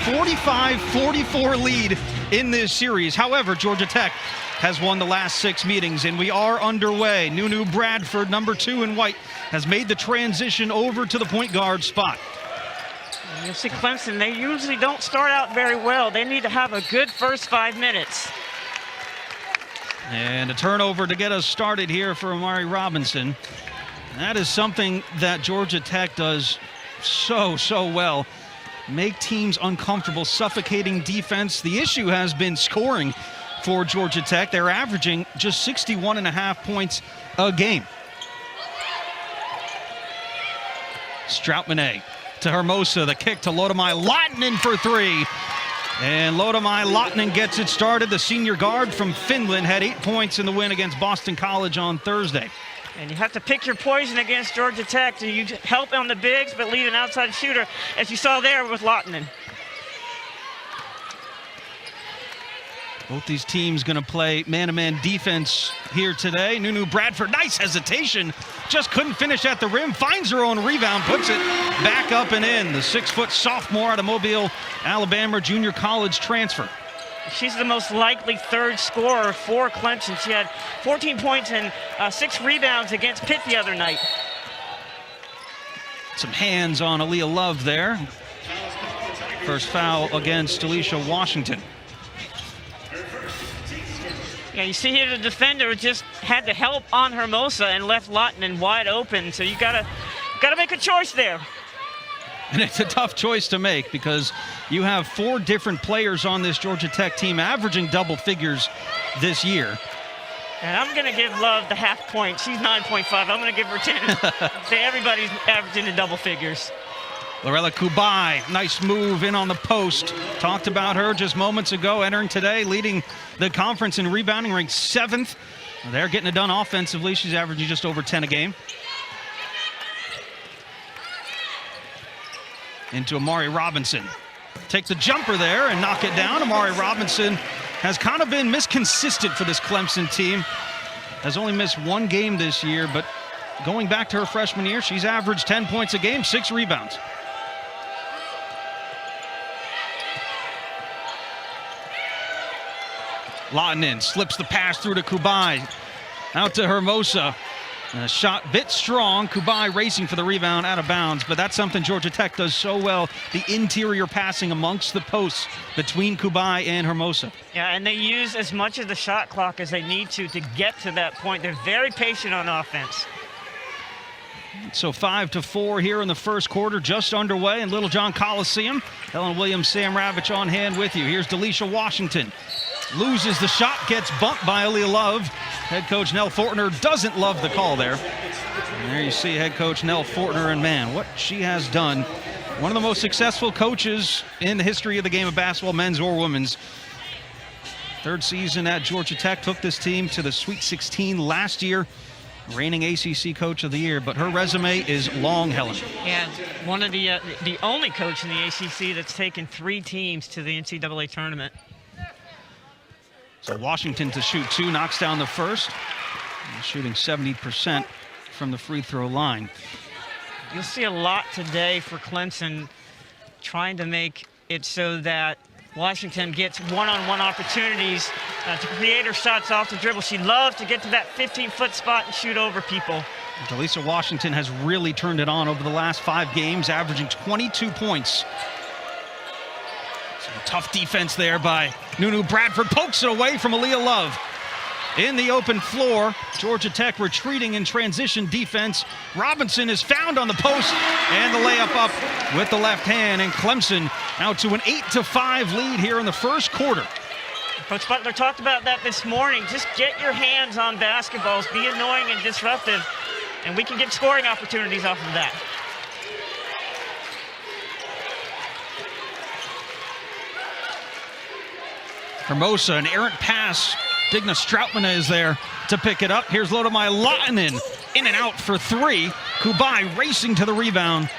45-44 lead in this series. However, Georgia Tech has won the last 6 meetings, and we are underway. Nunu Bradford, number 2 in white, has made the transition over to the point guard spot. You see Clemson, they usually don't start out very well. They need to have a good first 5 minutes. And a turnover to get us started here for Amari Robinson. That is something that Georgia Tech does so well. Make teams uncomfortable, suffocating defense. The issue has been scoring for Georgia Tech. They're averaging just 61.5 points a game. Stroutmanet to Hermosa, the kick to Lodemai Lahtinen for 3. And Lodemai Lahtinen gets it started. The senior guard from Finland had 8 points in the win against Boston College on Thursday. And you have to pick your poison against Georgia Tech. Do you help on the bigs but leave an outside shooter, as you saw there with Lahtinen? Both these teams going to play man-to-man defense here today. Nunu Bradford, nice hesitation. Just couldn't finish at the rim. Finds her own rebound, puts it back up and in. The 6-foot sophomore out of Mobile, Alabama junior college transfer. She's the most likely third scorer for Clemson. She had 14 points and 6 rebounds against Pitt the other night. Some hands on Aaliyah Love there. First foul against Alicia Washington. Yeah, you see here the defender just had to help on Hermosa and left Lahtinen wide open. So you gotta make a choice there. And it's a tough choice to make because you have 4 different players on this Georgia Tech team averaging double figures this year. And I'm going to give Love the half point. She's 9.5. I'm going to give her 10. Say everybody's averaging in double figures. Lorella Kubai, nice move in on the post. Talked about her just moments ago, entering today, leading the conference in rebounding, ranked 7th. They're getting it done offensively. She's averaging just over 10 a game. Into Amari Robinson. Take the jumper there and knock it down. Amari Robinson has kind of been misconsistent for this Clemson team. Has only missed 1 game this year, but going back to her freshman year, she's averaged 10 points a game, 6 rebounds. Lahtinen slips the pass through to Kubai. Out to Hermosa. A shot bit strong. Kubai racing for the rebound, out of bounds, but that's something Georgia Tech does so well. The interior passing amongst the posts between Kubai and Hermosa. Yeah, and they use as much of the shot clock as they need to get to that point. They're very patient on offense. So 5-4 here in the first quarter, just underway in Littlejohn Coliseum. Helen Williams, Sam Ravitch on hand with you. Here's Delisha Washington. Loses the shot, gets bumped by Aaliyah Love. Head coach Nell Fortner doesn't love the call there. And there you see head coach Nell Fortner, and man, what she has done. One of the most successful coaches in the history of the game of basketball, men's or women's. 3rd season at Georgia Tech, took this team to the Sweet 16 last year. Reigning ACC Coach of the Year, but her resume is long, Helen. Yeah, one of the only coach in the ACC that's taken 3 teams to the NCAA tournament. So Washington to shoot 2, knocks down the first. Shooting 70% from the free throw line. You'll see a lot today for Clemson trying to make it so that Washington gets one-on-one opportunities to create her shots off the dribble. She loves to get to that 15-foot spot and shoot over people. Delisha Washington has really turned it on over the last 5 games, averaging 22 points. So tough defense there by Nunu Bradford. Pokes it away from Aaliyah Love. In the open floor, Georgia Tech retreating in transition defense. Robinson is found on the post, and the layup up with the left hand, and Clemson now to an 8-5 lead here in the first quarter. Coach Butler talked about that this morning. Just get your hands on basketballs, be annoying and disruptive, and we can get scoring opportunities off of that. Hermosa, an errant pass. Digna Stroutmanet is there to pick it up. Here's Lodemai Lahtinen, in and out for 3. Kubai racing to the rebound.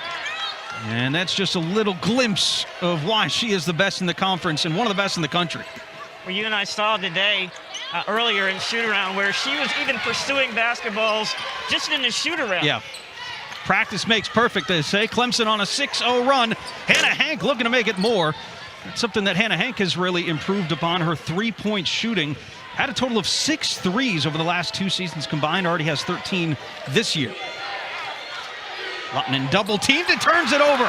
And that's just a little glimpse of why she is the best in the conference and one of the best in the country. Well, you and I saw today earlier in shoot-around where she was even pursuing basketballs just in the shoot-around. Yeah. Practice makes perfect, they say. Clemson on a 6-0 run. Hannah Hank looking to make it more. That's something that Hannah Hank has really improved upon. Her three-point shooting. Had a total of 6 threes over the last 2 seasons combined. Already has 13 this year. Lutton double teamed. It turns it over.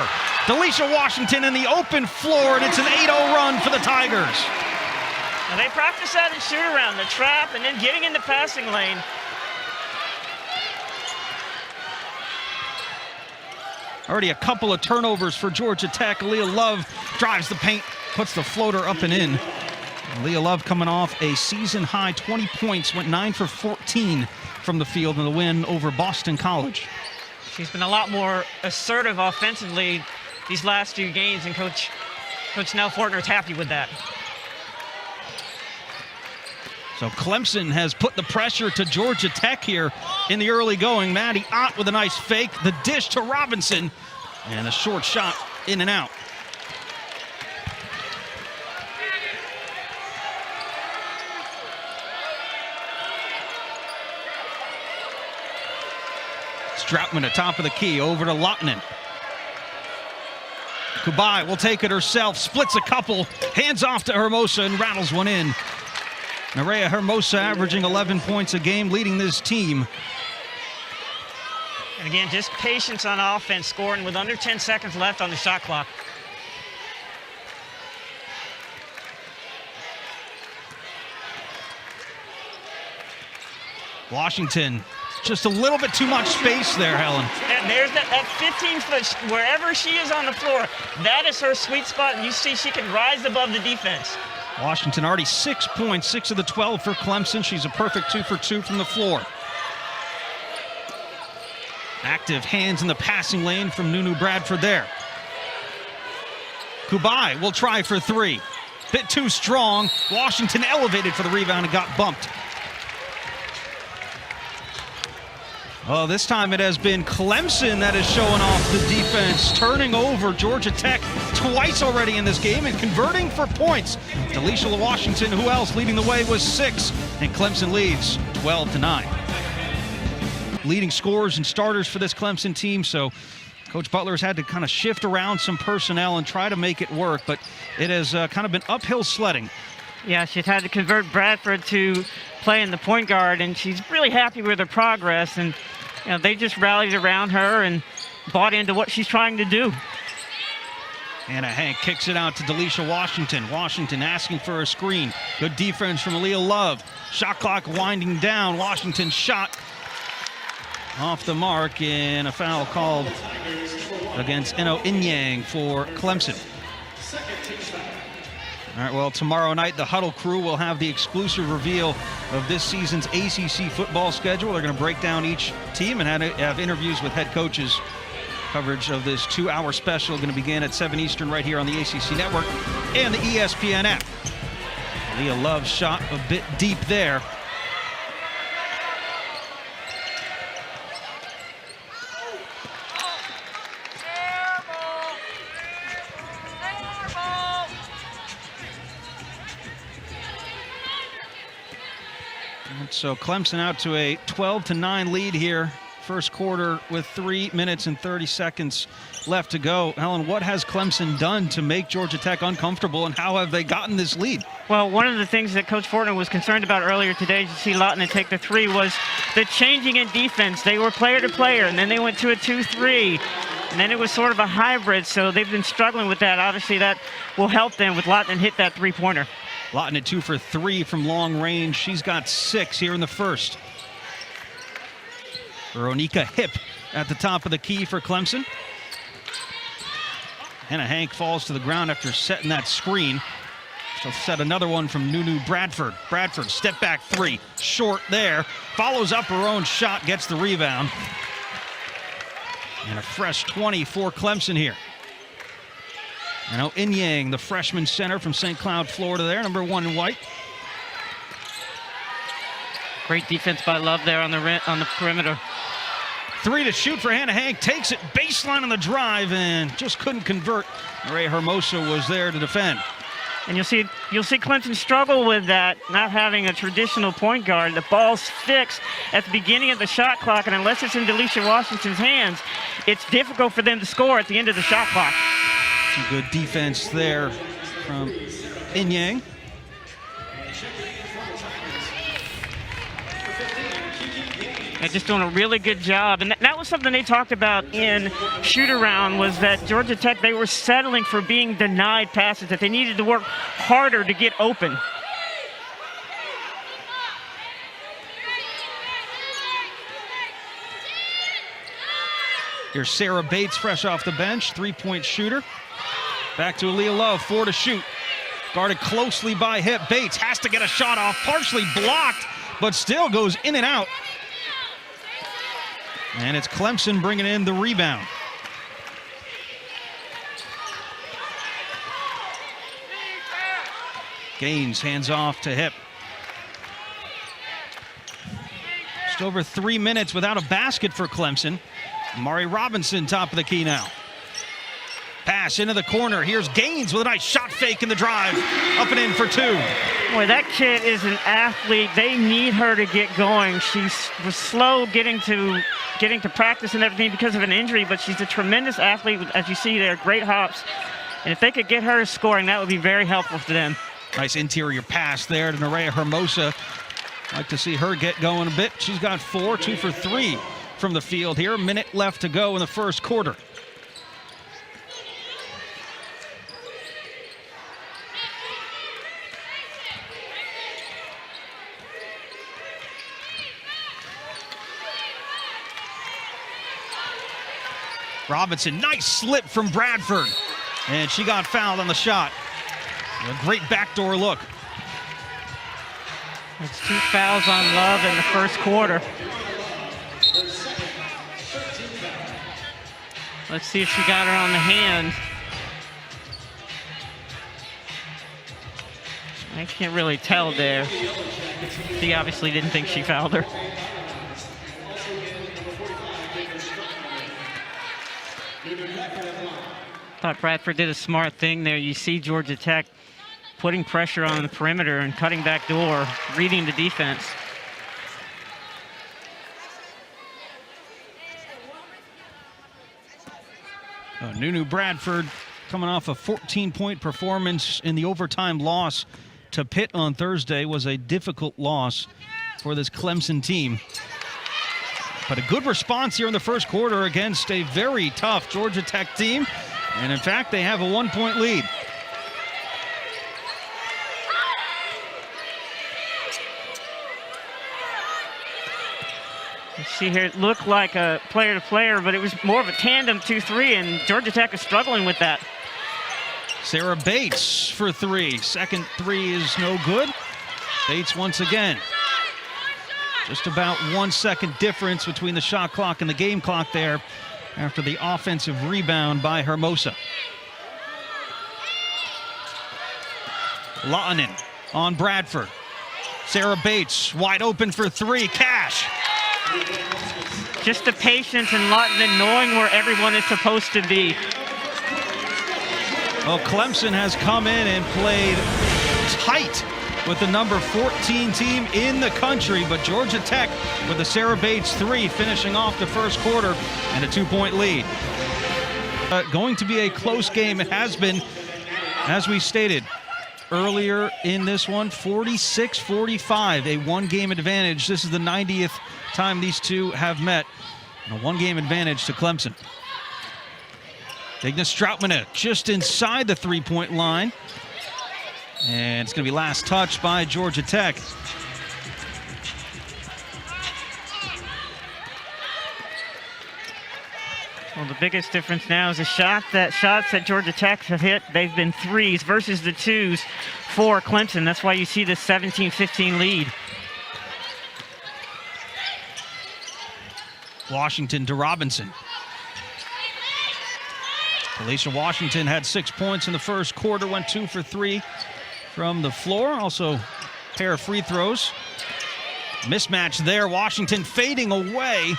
Delisha Washington in the open floor, and it's an 8-0 run for the Tigers. Now they practice that in shoot-around, the trap, and then getting in the passing lane. Already a couple of turnovers for Georgia Tech. Leah Love drives the paint, puts the floater up and in. Leah Love coming off a season-high 20 points, went 9 for 14 from the field in the win over Boston College. She's been a lot more assertive offensively these last 2 games, and Coach Nell Fortner's happy with that. So Clemson has put the pressure to Georgia Tech here in the early going. Maddie Ott with a nice fake. The dish to Robinson. And a short shot in and out. Stroutman at top of the key. Over to Lottinen. Kubai will take it herself. Splits a couple. Hands off to Hermosa and rattles one in. Nerea Hermosa averaging 11 points a game, leading this team. And again, just patience on offense, scoring with under 10 seconds left on the shot clock. Washington, just a little bit too much space there, Helen. And there's that 15-foot, wherever she is on the floor, that is her sweet spot, and you see she can rise above the defense. Washington already 6 points, 6 of the 12 for Clemson. She's a perfect 2 for 2 from the floor. Active hands in the passing lane from Nunu Bradford there. Kubai will try for 3. Bit too strong. Washington elevated for the rebound and got bumped. Oh, this time it has been Clemson that is showing off the defense, turning over Georgia Tech twice already in this game and converting for points. Delisha Washington, who else leading the way, was 6, and Clemson leads 12-9. Leading scorers and starters for this Clemson team, so Coach Butler has had to kind of shift around some personnel and try to make it work, but it has kind of been uphill sledding. Yeah, she's had to convert Bradford to play in the point guard, and she's really happy with her progress, and you know, they just rallied around her and bought into what she's trying to do. Hannah Hank kicks it out to Delisha Washington. Washington asking for a screen. Good defense from Leah Love. Shot clock winding down. Washington's shot off the mark, and a foul called against Eno Inyang for Clemson. All right, well, tomorrow night, the Huddle crew will have the exclusive reveal of this season's ACC football schedule. They're going to break down each team and have interviews with head coaches. Coverage of this 2-hour special going to begin at 7 Eastern right here on the ACC Network and the ESPN app. Leah Love shot a bit deep there. So Clemson out to a 12-9 lead here. First quarter with 3 minutes and 30 seconds left to go. Helen, what has Clemson done to make Georgia Tech uncomfortable, and how have they gotten this lead? Well, one of the things that Coach Fortner was concerned about earlier today to see Lottinen take the 3 was the changing in defense. They were player to player, and then they went to a 2-3. And then it was sort of a hybrid, so they've been struggling with that. Obviously, that will help them with Lottinen hit that 3-pointer. Lottinen 2 for 3 from long range. She's got 6 here in the first. Veronica Hip at the top of the key for Clemson. Hannah Hank falls to the ground after setting that screen. She'll set another one from Nunu Bradford. Bradford, step back 3. Short there. Follows up her own shot, gets the rebound. And a fresh 20 for Clemson here. And Inyang, the freshman center from St. Cloud, Florida there, number 1 in white. Great defense by Love there on the perimeter. 3 to shoot for Hannah Hank. Takes it baseline on the drive and just couldn't convert. Nerea Hermosa was there to defend. And you'll see Clemson struggle with that, not having a traditional point guard. The ball's fixed at the beginning of the shot clock, and unless it's in Delisha Washington's hands, it's difficult for them to score at the end of the shot clock. Some good defense there from Inyang. They're just doing a really good job. And that was something they talked about in shoot-around, was that Georgia Tech, they were settling for being denied passes, that they needed to work harder to get open. Here's Sarah Bates, fresh off the bench, three-point shooter. Back to Aaliyah Love, 4 to shoot. Guarded closely by Hip. Bates has to get a shot off, partially blocked, but still goes in and out. And it's Clemson bringing in the rebound. Gaines hands off to Hip. Just over 3 minutes without a basket for Clemson. Amari Robinson, top of the key now. Pass into the corner. Here's Gaines with a nice shot fake in the drive. Up and in for 2. Boy, that kid is an athlete. They need her to get going. She was slow getting to practice and everything because of an injury, but she's a tremendous athlete, as you see there, great hops. And if they could get her scoring, that would be very helpful to them. Nice interior pass there to Nerea Hermosa. Like to see her get going a bit. She's got 4, 2 for 3 from the field here. A minute left to go in the first quarter. Robinson, nice slip from Bradford. And she got fouled on the shot. A great backdoor look. It's 2 fouls on Love in the first quarter. Let's see if she got her on the hand. I can't really tell there. She obviously didn't think she fouled her. Thought Bradford did a smart thing there. You see Georgia Tech putting pressure on the perimeter and cutting back door, reading the defense. Nunu Bradford coming off a 14-point performance in the overtime loss to Pitt on Thursday. Was a difficult loss for this Clemson team. But a good response here in the first quarter against a very tough Georgia Tech team. And in fact, they have a 1-point lead. You see here, it looked like a player-to-player, but it was more of a tandem 2-3, and Georgia Tech is struggling with that. Sarah Bates for 3. Second 3 is no good. Bates once again. Just about 1 second difference between the shot clock and the game clock there after the offensive rebound by Hermosa. Lautanen on Bradford. Sarah Bates wide open for 3. Cash. Just the patience and Lautanen knowing where everyone is supposed to be. Well, Clemson has come in and played tight with the number 14 team in the country, but Georgia Tech with the Sarah Bates 3 finishing off the first quarter and a 2-point lead. Going to be a close game. It has been, as we stated earlier in this one, 46-45, a 1-game advantage. This is the 90th time these two have met. And a 1-game advantage to Clemson. Igna Stroutman just inside the 3-point line. And it's going to be last touch by Georgia Tech. Well, the biggest difference now is the shots that Georgia Tech have hit, they've been 3s versus the 2s for Clemson. That's why you see the 17-15 lead. Washington to Robinson. Alicia Washington had 6 points in the first quarter, went 2 for 3 from the floor. Also, a pair of free throws. Mismatch there. Washington fading away.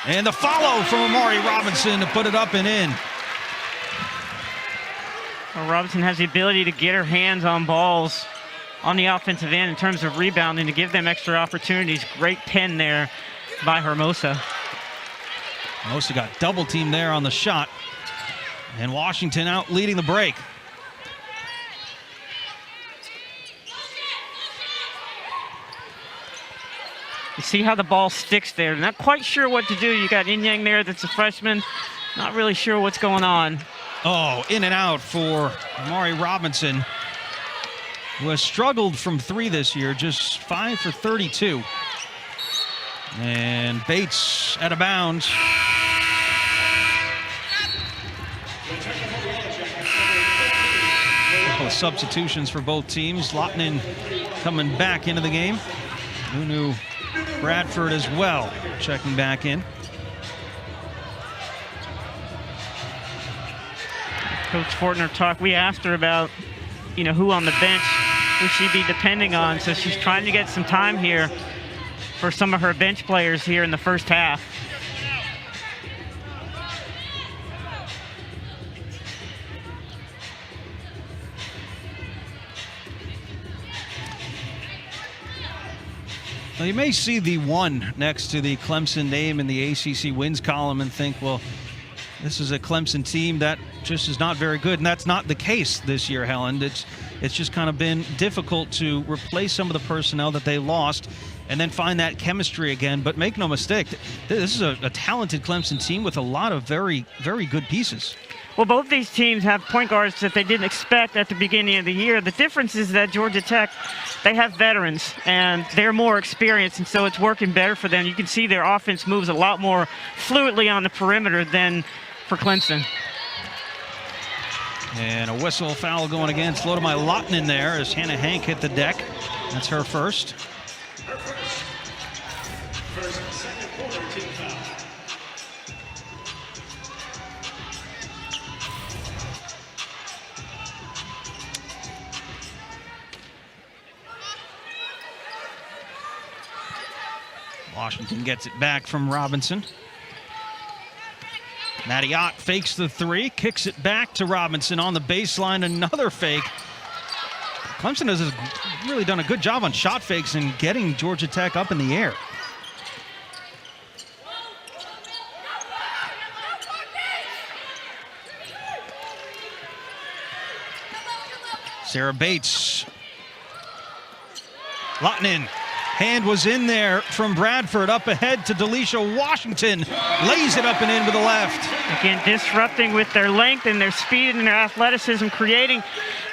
And the follow from Amari Robinson to put it up and in. Well, Robinson has the ability to get her hands on balls on the offensive end in terms of rebounding to give them extra opportunities. Great pin there by Hermosa. Hermosa got double teamed there on the shot. And Washington out leading the break. You see how the ball sticks there. Not quite sure what to do. You got Inyang there that's a freshman. Not really sure what's going on. Oh, in and out for Amari Robinson, who has struggled from three this year, just 5 for 32. And Bates out of bounds. A couple of substitutions for both teams. Lotnin coming back into the game. Nunu Bradford as well, checking back in. Coach Fortner we asked her about, who on the bench would she be depending on. So she's trying to get some time here for some of her bench players here in the first half. Well, you may see the 1 next to the Clemson name in the ACC wins column and think, well, this is a Clemson team that just is not very good, and that's not the case this year, Helen. It's just kind of been difficult to replace some of the personnel that they lost and then find that chemistry again. But make no mistake, this is a talented Clemson team with a lot of very, very good pieces. Well, both these teams have point guards that they didn't expect at the beginning of the year. The difference is that Georgia Tech, they have veterans, and they're more experienced, and so it's working better for them. You can see their offense moves a lot more fluidly on the perimeter than for Clemson. And a whistle foul going against Lodemai Lotnin there as Hannah Hank hit the deck. That's her first. Washington gets it back from Robinson. Maddie Ott fakes the three, kicks it back to Robinson on the baseline. Another fake. Clemson has really done a good job on shot fakes and getting Georgia Tech up in the air. Sarah Bates. Lotnin. Hand was in there from Bradford, up ahead to Delisha Washington. Lays it up and in with the left. Again, disrupting with their length and their speed and their athleticism, creating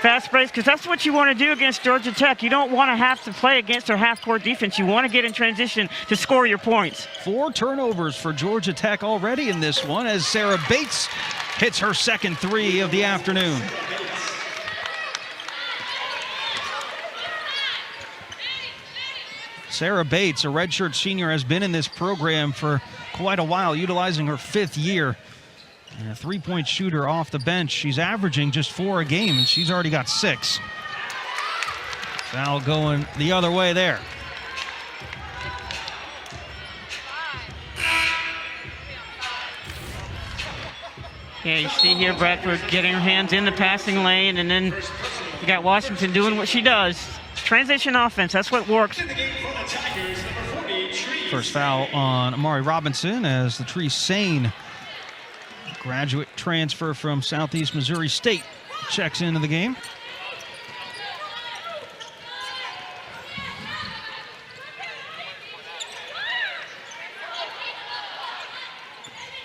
fast breaks, because that's what you want to do against Georgia Tech. You don't want to have to play against their half-court defense. You want to get in transition to score your points. 4 turnovers for Georgia Tech already in this one as Sarah Bates hits her second three of the afternoon. Sarah Bates, a redshirt senior, has been in this program for quite a while, utilizing her 5th year. And a three-point shooter off the bench. She's averaging just 4 a game, and she's already got 6. Foul going the other way there. Yeah, you see here Bradford getting her hands in the passing lane, and then you got Washington doing what she does. Transition offense, that's what works. First foul on Amari Robinson as the Tree Sane graduate transfer from Southeast Missouri State checks into the game.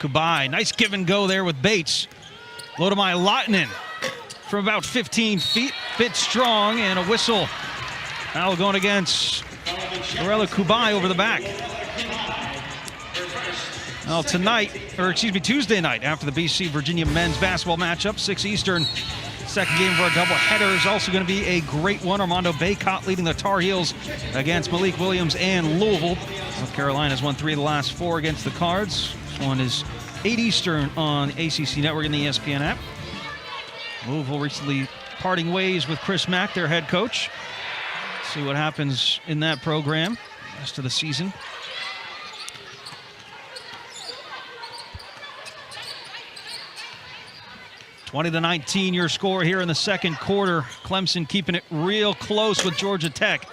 Kubai, nice give and go there with Bates. Lodemai Lotnin from about 15 feet, bit strong, and a whistle. Foul going against Lorella Kubai over the back. Well, Tuesday night after the BC-Virginia men's basketball matchup, 6 Eastern. Second game of our doubleheader is also going to be a great one. Armando Baycott leading the Tar Heels against Malik Williams and Louisville. North Carolina's won 3 of the last 4 against the Cards. This one is 8 Eastern on ACC Network and the ESPN app. Louisville recently parting ways with Chris Mack, their head coach. See what happens in that program rest of the season. (20-19) your score here in the second quarter. Clemson keeping it real close with Georgia Tech.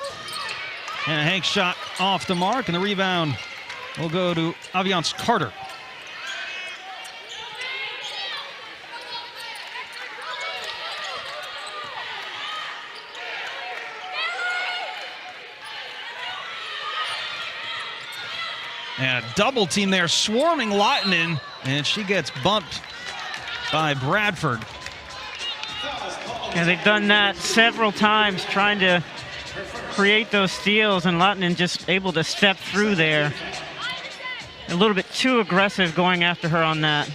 And a Hank shot off the mark, and the rebound will go to Aviance Carter. And a double team there, swarming Lottinen, and she gets bumped by Bradford. Yeah, they've done that several times, trying to create those steals, and Lottinen just able to step through there. A little bit too aggressive going after her on that.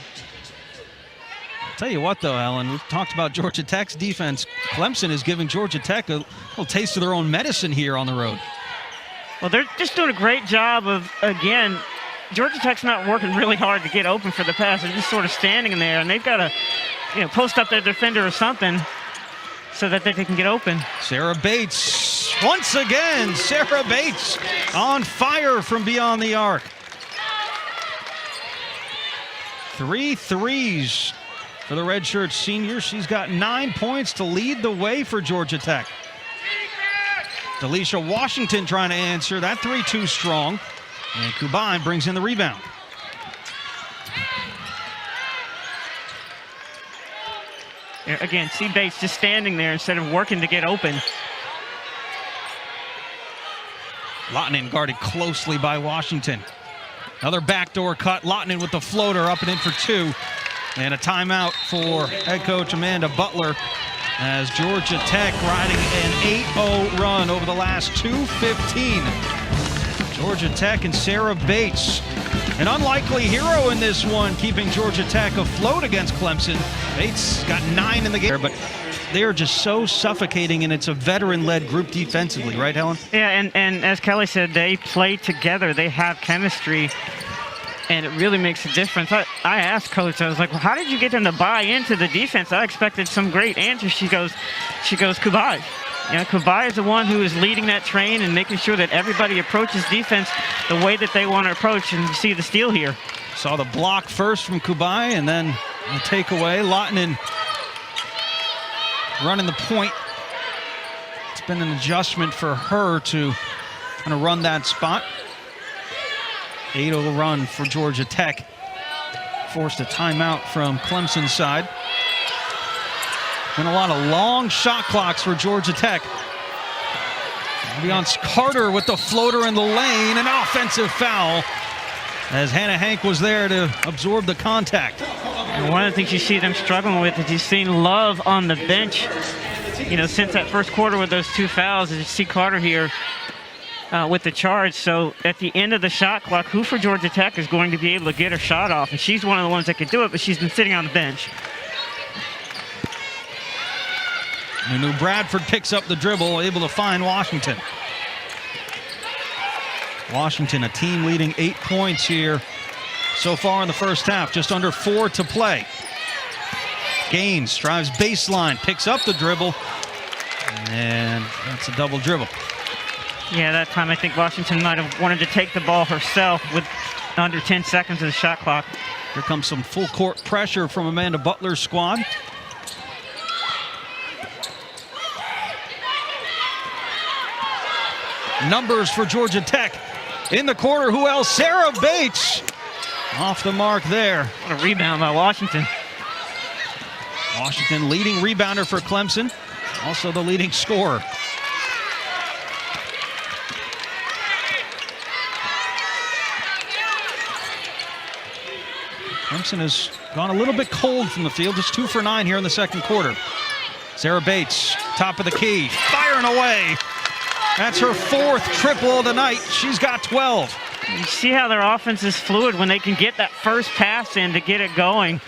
Tell you what, though, Alan, we've talked about Georgia Tech's defense. Clemson is giving Georgia Tech a little taste of their own medicine here on the road. Well, they're just doing a great job of, again, Georgia Tech's not working really hard to get open for the pass. They're just sort of standing in there, and they've got to, post up their defender or something so that they can get open. Sarah Bates, once again, Sarah Bates on fire from beyond the arc. 3 threes for the redshirt senior. She's got 9 points to lead the way for Georgia Tech. Delisha Washington trying to answer. That 3 too strong. And Kubai brings in the rebound. Again, see Bates just standing there instead of working to get open. Lottinen guarded closely by Washington. Another backdoor cut. Lottinen with the floater up and in for 2. And a timeout for head coach Amanda Butler as Georgia Tech riding an 8-0 run over the last 2:15. Georgia Tech and Sarah Bates, an unlikely hero in this one, keeping Georgia Tech afloat against Clemson. Bates got 9 in the game, but they are just so suffocating, and it's a veteran-led group defensively, right, Helen? Yeah, and as Kelly said, they play together. They have chemistry, and it really makes a difference. I asked Coach, I was like, well, how did you get them to buy into the defense? I expected some great answers. She goes, Kubai. Kubai is the one who is leading that train and making sure that everybody approaches defense the way that they want to approach, and you see the steal here. Saw the block first from Kubai, and then the takeaway. Lottinen running the point. It's been an adjustment for her to kind of run that spot. 8-0 run for Georgia Tech. Forced a timeout from Clemson's side. Been a lot of long shot clocks for Georgia Tech. Beyonce Carter with the floater in the lane. An offensive foul as Hannah Hank was there to absorb the contact. And one of the things you see them struggling with is you've seen Love on the bench, since that first quarter with those 2 fouls. As you see Carter here with the charge. So at the end of the shot clock, who for Georgia Tech is going to be able to get her shot off? And she's one of the ones that could do it, but she's been sitting on the bench. Nunu Bradford picks up the dribble, able to find Washington. Washington, a team leading 8 points here so far in the first half, just under 4 to play. Gaines drives baseline, picks up the dribble, and that's a double dribble. Yeah, that time I think Washington might have wanted to take the ball herself with under 10 seconds of the shot clock. Here comes some full court pressure from Amanda Butler's squad. Numbers for Georgia Tech in the corner. Who else? Sarah Bates off the mark there. What a rebound by Washington. Washington leading rebounder for Clemson, also the leading scorer. Clemson has gone a little bit cold from the field, just 2 for 9 here in the second quarter. Sarah Bates, top of the key, firing away. That's her 4th triple of the night. She's got 12. You see how their offense is fluid when they can get that first pass in to get it going.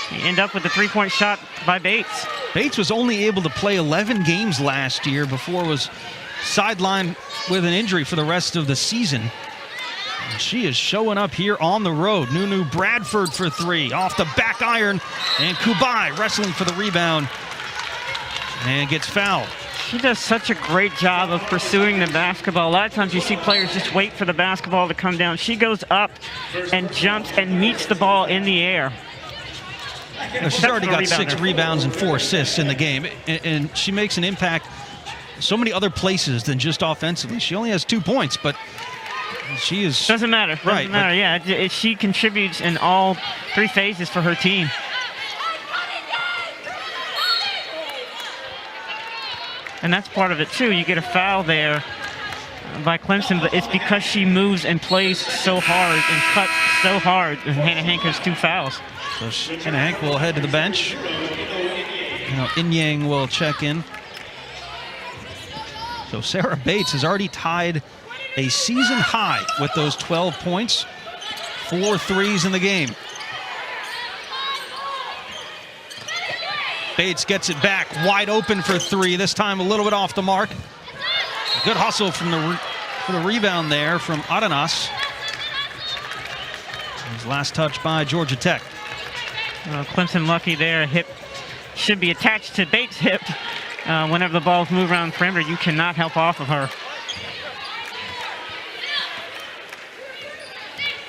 You end up with a 3-point shot by Bates. Bates was only able to play 11 games last year before was sidelined with an injury for the rest of the season. And she is showing up here on the road. Nunu Bradford for 3, off the back iron, and Kubai wrestling for the rebound and gets fouled. She does such a great job of pursuing the basketball. A lot of times you see players just wait for the basketball to come down. She goes up and jumps and meets the ball in the air. She's already got 6 rebounds and 4 assists in the game, and she makes an impact so many other places than just offensively. She only has 2 points, but she is... Doesn't matter. Doesn't matter, yeah. She contributes in all 3 phases for her team. And that's part of it, too. You get a foul there by Clemson, but it's because she moves and plays so hard and cuts so hard. And Hannah Hank has 2 fouls. So Hannah Hank will head to the bench. Inyang will check in. So Sarah Bates has already tied a season high with those 12 points, 4 threes in the game. Bates gets it back, wide open for 3. This time a little bit off the mark. Good hustle from for the rebound there from Arenas. His last touch by Georgia Tech. Clemson lucky there. Hip should be attached to Bates' hip. Whenever the balls move around the perimeter, you cannot help off of her.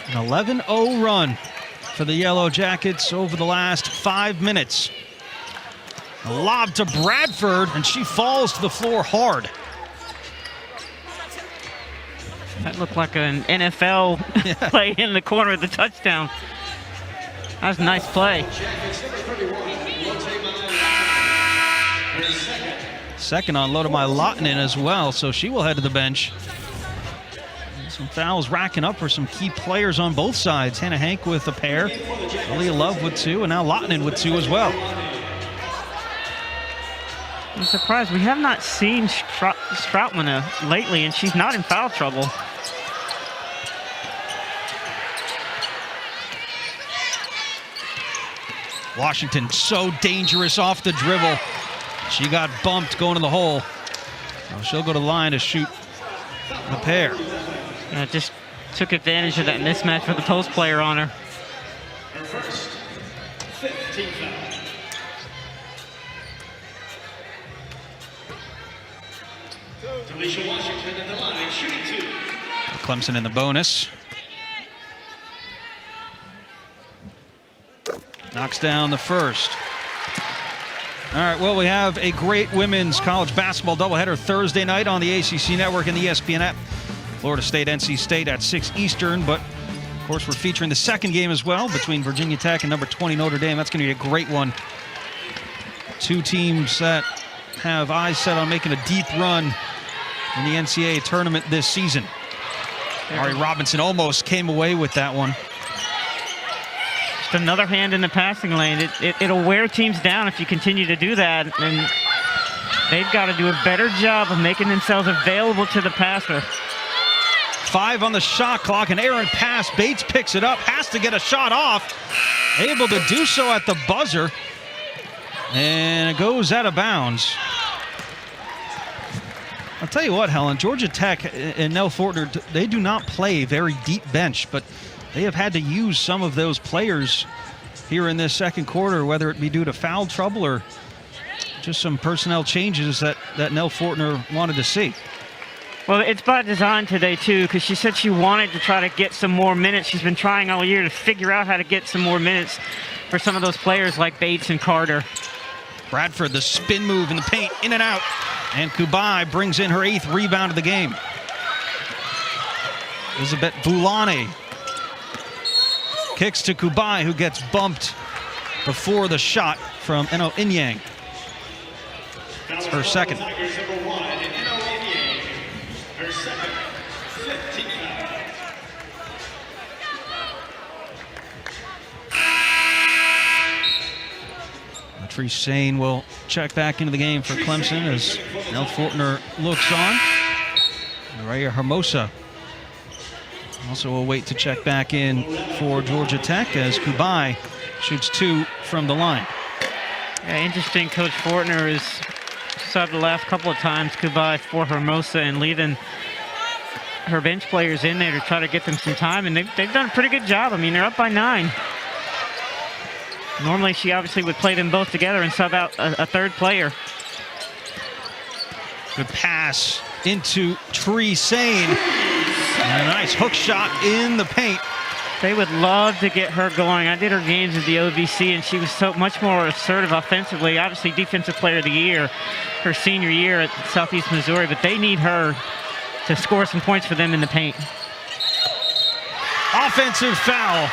An 11-0 run for the Yellow Jackets over the last 5 minutes. A lob to Bradford, and she falls to the floor hard. That looked like an NFL play in the corner of the touchdown. That was a nice play. Second on Lodemai Lottinen as well, so she will head to the bench. Some fouls racking up for some key players on both sides. Hannah Hank with a pair, Aaliyah Love with 2, and now Lottinen with 2 as well. I'm surprised. We have not seen Stroutman lately, and she's not in foul trouble. Washington so dangerous off the dribble. She got bumped going to the hole. So she'll go to the line to shoot the pair. Just took advantage of that mismatch with the post player on her. Clemson in the bonus. Knocks down the first. All right, well, we have a great women's college basketball doubleheader Thursday night on the ACC Network and the ESPN app. Florida State, NC State at 6 Eastern, but of course we're featuring the second game as well between Virginia Tech and number 20 Notre Dame. That's going to be a great one. 2 teams that have eyes set on making a deep run in the NCAA tournament this season. Ari Robinson almost came away with that one. Just another hand in the passing lane. It'll wear teams down if you continue to do that, and they've got to do a better job of making themselves available to the passer. 5 on the shot clock, an errant pass. Bates picks it up, has to get a shot off. Able to do so at the buzzer. And it goes out of bounds. I'll tell you what, Helen, Georgia Tech and Nell Fortner, they do not play a very deep bench, but they have had to use some of those players here in this second quarter, whether it be due to foul trouble or just some personnel changes that Nell Fortner wanted to see. Well, it's by design today, too, because she said she wanted to try to get some more minutes. She's been trying all year to figure out how to get some more minutes for some of those players like Bates and Carter. Bradford, the spin move in the paint, in and out. And Kubai brings in her 8th rebound of the game. Elizabeth Boulane kicks to Kubai, who gets bumped before the shot from Eno Inyang. It's her second. Latrice Sane will check back into the game for Clemson as Nell Fortner looks on. Raya Hermosa also will wait to check back in for Georgia Tech as Kubai shoots 2 from the line. Yeah, interesting. Coach Fortner has subbed the last couple of times Kubai for Hermosa and leaving her bench players in there to try to get them some time, and they've done a pretty good job. I mean, they're up by 9. Normally, she obviously would play them both together and sub out a third player. Good pass into Tree Sane. And a nice hook shot in the paint. They would love to get her going. I did her games at the OVC, and she was so much more assertive offensively. Obviously, Defensive Player of the Year her senior year at Southeast Missouri, but they need her to score some points for them in the paint. Offensive foul.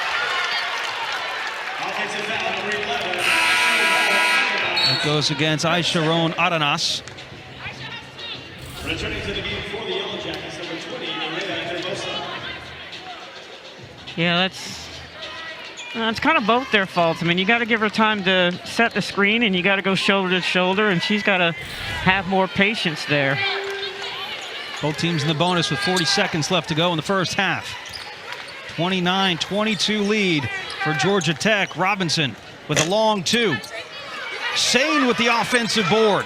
It goes against Aisharon Arenas. Returning to the game for the Yellow Jackets, number 20, Nerea Hermosa. Yeah, that's kind of both their faults. I mean, you got to give her time to set the screen, and you got to go shoulder to shoulder, and she's got to have more patience there. Both teams in the bonus with 40 seconds left to go in the first half. 29-22 lead for Georgia Tech. Robinson with a long two. Sane with the offensive board.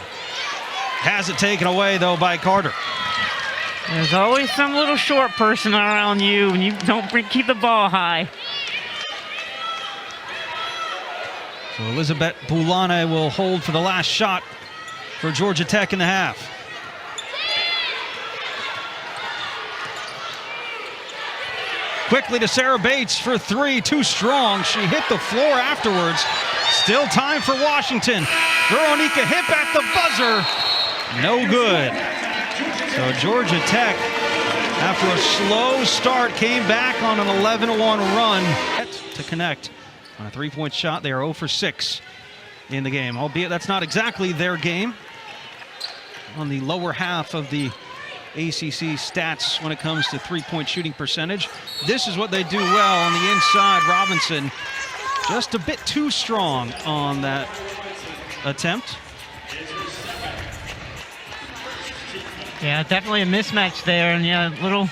Has it taken away, though, by Carter. There's always some little short person around you, and you don't keep the ball high. So Elizabeth Boulane will hold for the last shot for Georgia Tech in the half. Quickly to Sarah Bates for three, too strong. She hit the floor afterwards. Still time for Washington. Veronica Hip at the buzzer. No good. So Georgia Tech, after a slow start, came back on an 11-1 run to connect. On a three-point shot, they are 0 for 6 in the game, albeit that's not exactly their game. On the lower half of the ACC stats when it comes to three-point shooting percentage. This is what they do well on the inside. Robinson just a bit too strong on that attempt. Yeah, definitely a mismatch there, and yeah, little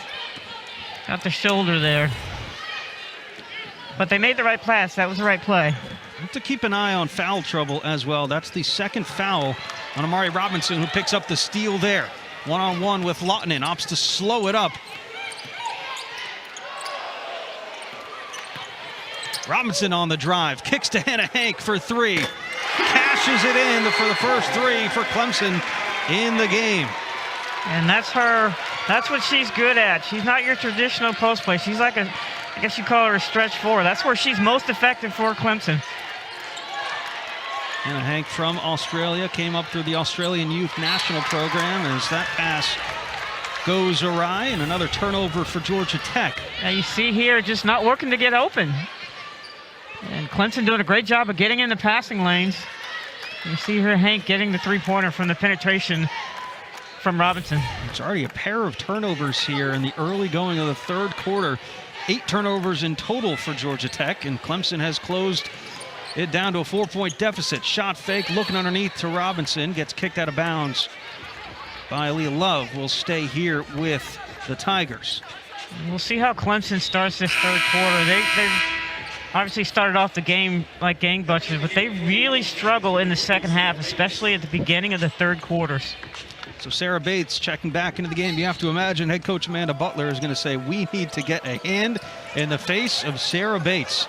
got the shoulder there. But they made the right pass. That was the right play. Have to keep an eye on foul trouble as well. That's the second foul on Amari Robinson, who picks up the steal there. One-on-one with Lautinen, opts to slow it up. Robinson on the drive, kicks to Hannah Hank for three. Cashes it in for the first three for Clemson in the game. And that's what she's good at. She's not your traditional post play. She's like I guess you call her a stretch four. That's where she's most effective for Clemson. Hannah Hank from Australia came up through the Australian Youth National Program as that pass goes awry, and another turnover for Georgia Tech. Now you see here just not working to get open. And Clemson doing a great job of getting in the passing lanes. You see her Hank getting the three-pointer from the penetration from Robinson. It's already a pair of turnovers here in the early going of the third quarter. 8 turnovers in total for Georgia Tech, and Clemson has closed it down to a 4-point deficit. Shot fake, looking underneath to Robinson, gets kicked out of bounds by Aaliyah Love. Will stay here with the Tigers. We'll see how Clemson starts this third quarter. They've obviously started off the game like gangbusters, but they really struggle in the second half, especially at the beginning of the third quarters. So Sarah Bates checking back into the game. You have to imagine head coach Amanda Butler is going to say, we need to get a hand in the face of Sarah Bates.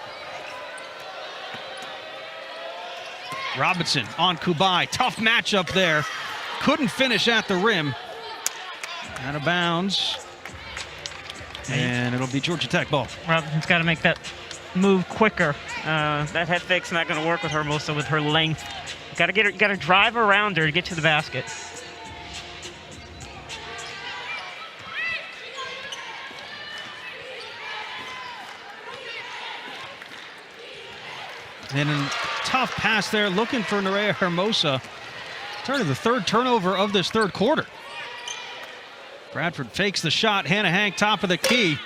Robinson on Kubai. Tough matchup there. Couldn't finish at the rim. Out of bounds. And it'll be Georgia Tech ball. Robinson's got to make that move quicker. That head fake's not going to work with her, Mosa, with her length. Got to drive around her to get to the basket. And a tough pass there, looking for Nerea Hermosa. Turning the third turnover of this third quarter. Bradford fakes the shot. Hannah Hank, top of the key.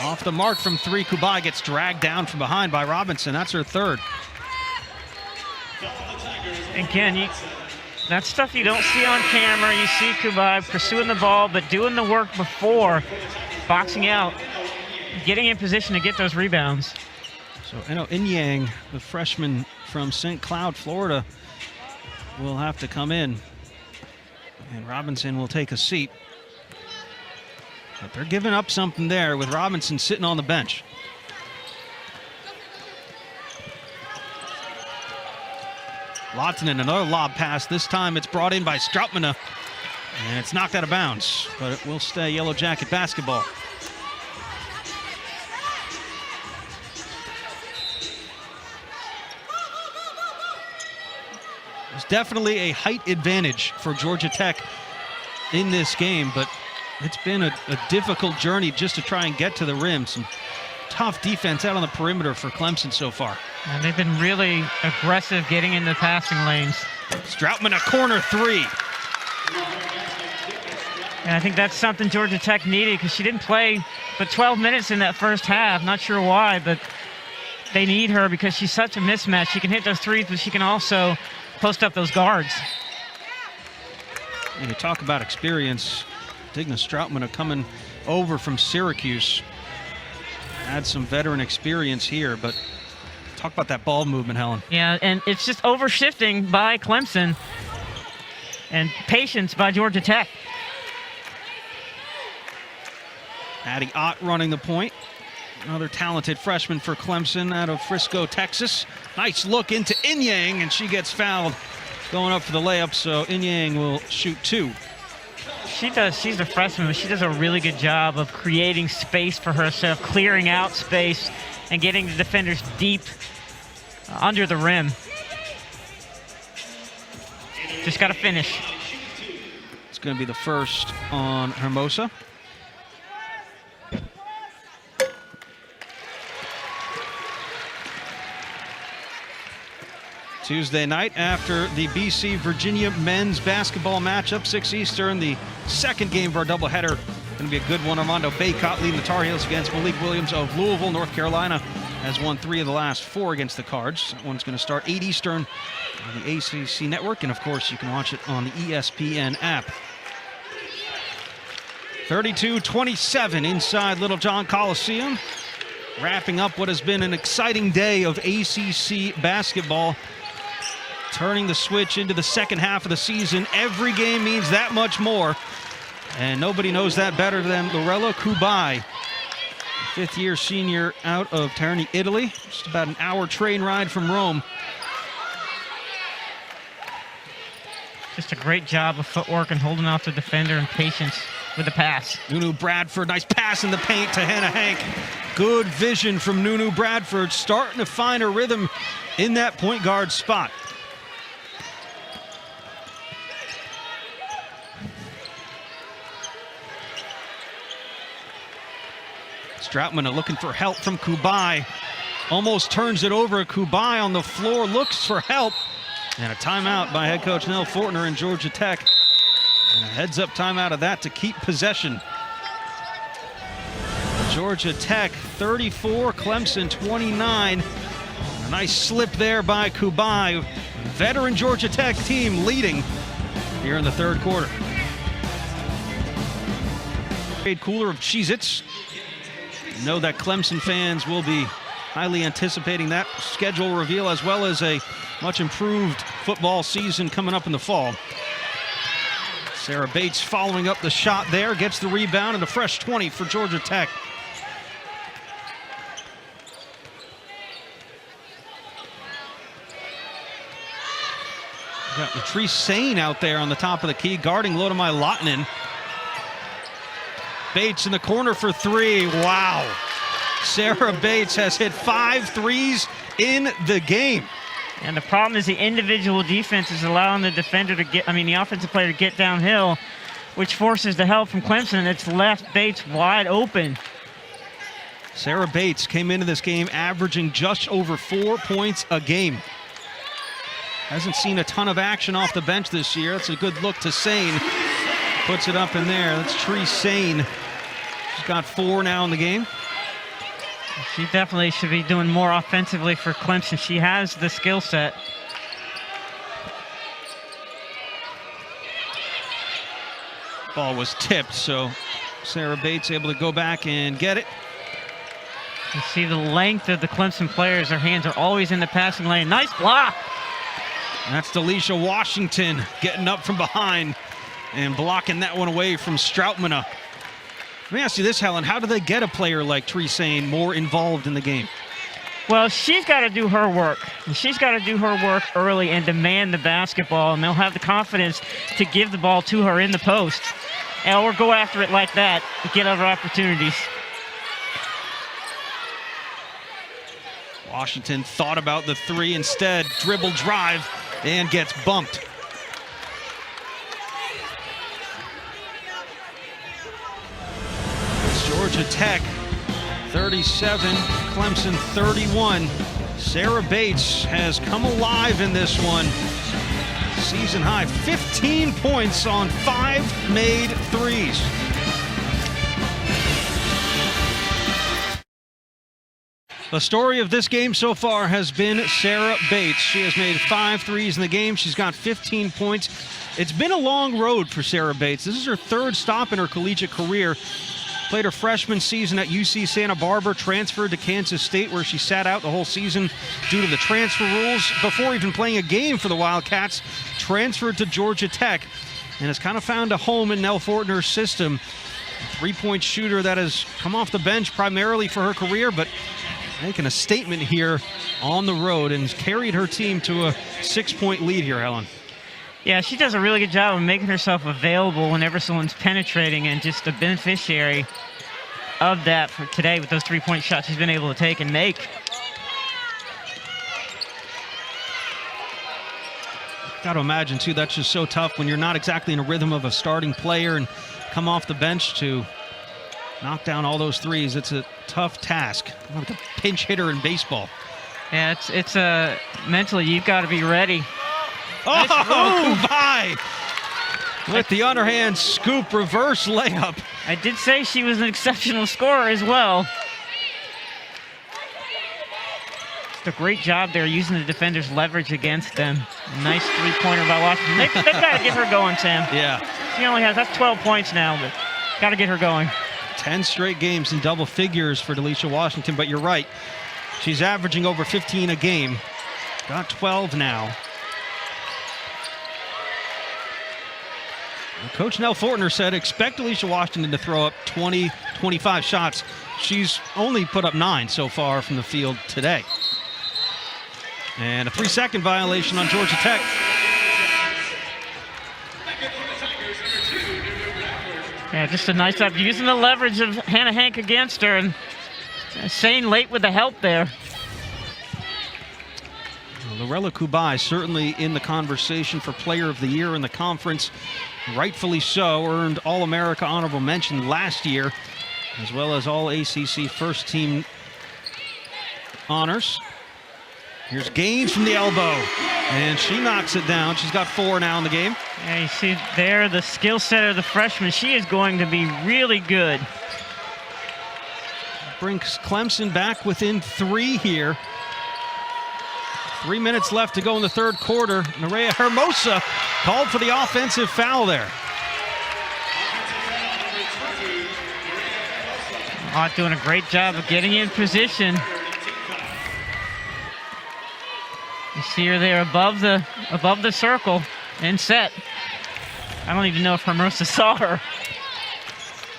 Off the mark from three. Kubai gets dragged down from behind by Robinson. That's her third. Again, that's stuff you don't see on camera. You see Kubai pursuing the ball, but doing the work before, boxing out, getting in position to get those rebounds. So Eno Inyang, the freshman from St. Cloud, Florida, will have to come in. And Robinson will take a seat. But they're giving up something there with Robinson sitting on the bench. Lautinen, another lob pass. This time it's brought in by Stroutmana. And it's knocked out of bounds, but it will stay Yellow Jacket basketball. There's definitely a height advantage for Georgia Tech in this game, but it's been a difficult journey just to try and get to the rim. Some tough defense out on the perimeter for Clemson so far. And they've been really aggressive getting in the passing lanes. Stroutman, a corner three. And I think that's something Georgia Tech needed because she didn't play but 12 minutes in that first half. Not sure why, but they need her because she's such a mismatch. She can hit those threes, but she can also post up those guards. And you talk about experience. Digna Stroutman coming over from Syracuse. Had some veteran experience here, but talk about that ball movement, Helen. Yeah, and it's just overshifting by Clemson and patience by Georgia Tech. Addie Ott running the point. Another talented freshman for Clemson out of Frisco, Texas. Nice look into Inyang, and she gets fouled going up for the layup, so Inyang will shoot 2. She's a freshman, but she does a really good job of creating space for herself, clearing out space, and getting the defenders deep under the rim. Just got to finish. It's going to be the first on Hermosa. Tuesday night after the BC-Virginia men's basketball matchup, 6 Eastern, the second game of our doubleheader. Going to be a good one. Armando Baycott leading the Tar Heels against Malik Williams of Louisville. North Carolina has won 3 of the last 4 against the Cards. That one's going to start 8 Eastern on the ACC network, and of course you can watch it on the ESPN app. 32-27 inside Littlejohn Coliseum. Wrapping up what has been an exciting day of ACC basketball. Turning the switch into the second half of the season. Every game means that much more. And nobody knows that better than Lorella Kubai, fifth-year senior out of Terni, Italy. Just about an hour train ride from Rome. Just a great job of footwork and holding off the defender and patience with the pass. Nunu Bradford, nice pass in the paint to Hannah Hank. Good vision from Nunu Bradford, starting to find a rhythm in that point guard spot. Stroutman looking for help from Kubai. Almost turns it over. Kubai on the floor looks for help. And a timeout by head coach Nell Fortner in Georgia Tech. And a heads-up timeout of that to keep possession. Georgia Tech 34, Clemson 29. A nice slip there by Kubai. Veteran Georgia Tech team leading here in the third quarter. Cooler of Cheez-Its. Know that Clemson fans will be highly anticipating that schedule reveal, as well as a much improved football season coming up in the fall. Sarah Bates following up the shot there, gets the rebound, and a fresh 20 for Georgia Tech. Got Latrice Sane out there on the top of the key, guarding Lodemai Lotnin. Bates in the corner for 3. Wow. Sarah Bates has hit 5 threes in the game. And the problem is the individual defense is allowing the defender to the offensive player to get downhill, which forces the help from Clemson. It's left Bates wide open. Sarah Bates came into this game averaging just over 4 points a game. Hasn't seen a ton of action off the bench this year. That's a good look to Sane. Puts it up in there. That's Tree Sane. She's got 4 now in the game. She definitely should be doing more offensively for Clemson. She has the skill set. Ball was tipped, so Sarah Bates able to go back and get it. You see the length of the Clemson players. Their hands are always in the passing lane. Nice block. That's Delisha Washington getting up from behind and blocking that one away from Stroutman. Let me ask you this, Helen. How do they get a player like Tree Sane more involved in the game? Well, she's got to do her work. She's got to do her work early and demand the basketball, and they'll have the confidence to give the ball to her in the post. Or go after it like that and get other opportunities. Washington thought about the 3 instead. Dribble drive and gets bumped. Georgia Tech 37, Clemson 31. Sarah Bates has come alive in this one. season high 15 points on 5 made threes. The story of this game so far has been Sarah Bates. She has made 5 threes in the game. She's got 15 points. It's been a long road for Sarah Bates. This is her 3rd stop in her collegiate career. Played her freshman season at UC Santa Barbara, transferred to Kansas State where she sat out the whole season due to the transfer rules. Before even playing a game for the Wildcats, transferred to Georgia Tech and has kind of found a home in Nell Fortner's system. A 3-point shooter that has come off the bench primarily for her career, but making a statement here on the road and has carried her team to a 6-point lead here, Helen. Yeah, she does a really good job of making herself available whenever someone's penetrating, and just a beneficiary of that for today with those 3-point shots she's been able to take and make. Got to imagine, too, that's just so tough when you're not exactly in a rhythm of a starting player and come off the bench to knock down all those threes. It's a tough task, like a pinch hitter in baseball. Yeah, it's mentally you've got to be ready. Nice by with the underhand scoop reverse layup. I did say she was an exceptional scorer as well. Just a great job there using the defender's leverage against them. Nice 3-pointer by Washington. They've got to get her going, Sam. Yeah. She only has, that's 12 points now, but got to get her going. 10 straight games in double figures for Delisha Washington, but you're right. She's averaging over 15 a game. Got 12 now. Coach Nell Fortner said expect Delisha Washington to throw up 20, 25 shots. She's only put up 9 so far from the field today. And a 3-second violation on Georgia Tech. Yeah, just a nice job using the leverage of Hannah Hank against her, and staying late with the help there. Lorella Kubai certainly in the conversation for Player of the Year in the conference. Rightfully so, earned All-America honorable mention last year, as well as All-ACC first team honors. Here's Gaines from the elbow, and she knocks it down. She's got 4 now in the game. Yeah, you see there the skill set of the freshman. She is going to be really good. Brings Clemson back within 3 here. 3 minutes left to go in the 3rd quarter. Nerea Hermosa called for the offensive foul there. Ott doing a great job of getting in position. You see her there above the circle and set. I don't even know if Hermosa saw her.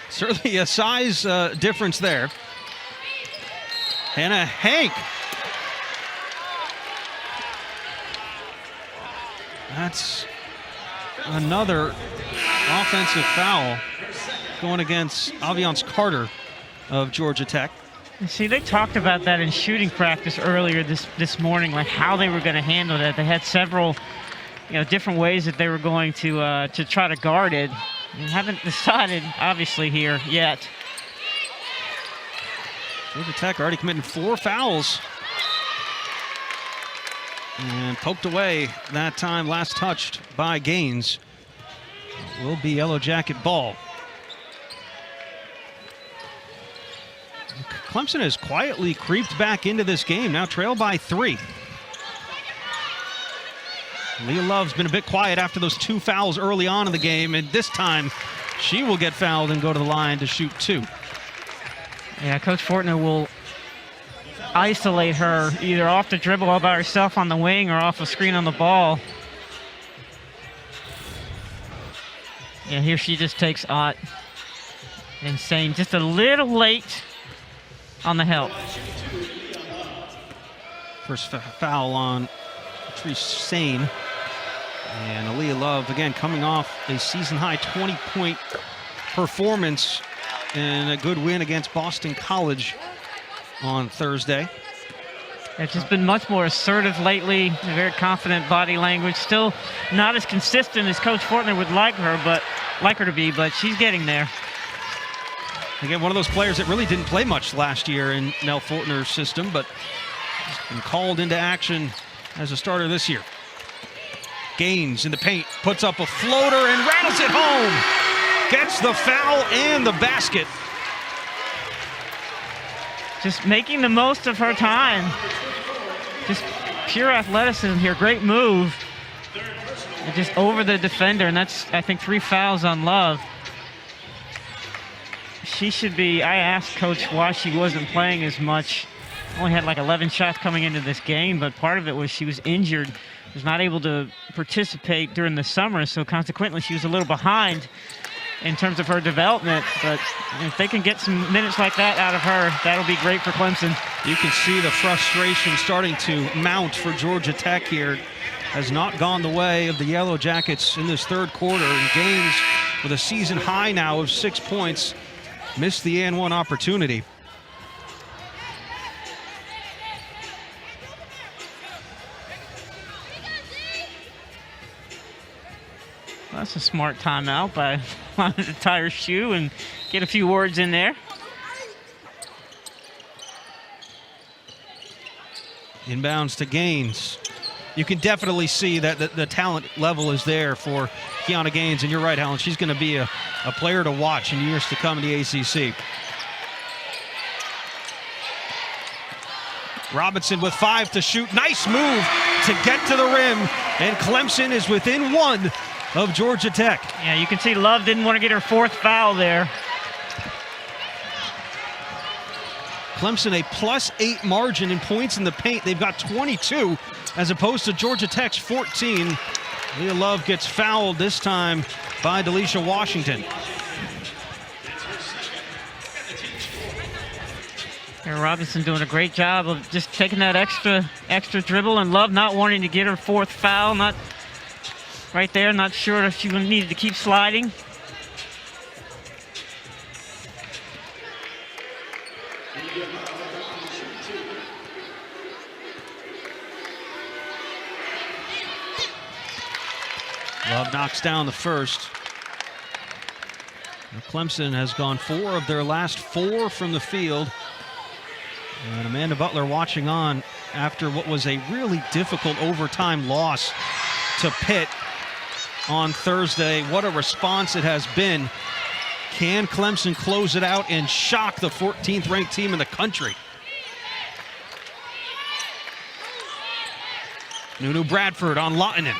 Certainly a size difference there. Hannah Hank. That's another offensive foul going against Aviance Carter of Georgia Tech. See, they talked about that in shooting practice earlier this morning, like how they were going to handle that. They had several, different ways that they were going to try to guard it. They haven't decided, obviously, here yet. Georgia Tech already committing 4 fouls. And poked away that time, last touched by Gaines. Will be Yellow Jacket ball. Clemson has quietly creeped back into this game, now trailed by 3. Leah Love's been a bit quiet after those 2 fouls early on in the game, and this time she will get fouled and go to the line to shoot 2. Yeah, Coach Fortner will isolate her either off the dribble all by herself on the wing or off a screen on the ball. Yeah, here she just takes Ott. Insane, just a little late on the help. First foul on Patrice Sane. And Aaliyah Love, again, coming off a season-high 20-point performance and a good win against Boston College on Thursday. It's just been much more assertive lately, a very confident body language. Still not as consistent as Coach Fortner would like her to be, but she's getting there. Again, one of those players that really didn't play much last year in Nell Fortner's system, but has been called into action as a starter this year. Gaines in the paint, puts up a floater and rattles it home. Gets the foul and the basket. Just making the most of her time. Just pure athleticism here. Great move. And just over the defender, and that's, I think, 3 fouls on Love. She should be, I asked Coach why she wasn't playing as much. Only had like 11 shots coming into this game, but part of it was she was injured, was not able to participate during the summer, so consequently she was a little behind in terms of her development. But if they can get some minutes like that out of her, that'll be great for Clemson. You can see the frustration starting to mount for Georgia Tech here. Has not gone the way of the Yellow Jackets in this third quarter. And Gaines, with a season high now of 6 points, missed the and one opportunity. That's a smart timeout by wanting to tie her shoe and get a few words in there. Inbounds to Gaines. You can definitely see that the talent level is there for Kiana Gaines, and you're right, Helen. She's going to be a player to watch in years to come in the ACC. Robinson with 5 to shoot. Nice move to get to the rim, and Clemson is within 1 of Georgia Tech. Yeah, you can see Love didn't want to get her 4th foul there. Clemson a +8 margin in points in the paint. They've got 22 as opposed to Georgia Tech's 14. Leah Love gets fouled this time by Delisha Washington. And Robinson doing a great job of just taking that extra dribble, and Love not wanting to get her 4th foul. Not right there, not sure if she needed to keep sliding. Love knocks down the first. Now Clemson has gone 4 of their last 4 from the field. And Amanda Butler watching on after what was a really difficult overtime loss to Pitt on Thursday. What a response it has been. Can Clemson close it out and shock the 14th ranked team in the country? Nunu Bradford on Lahtinen.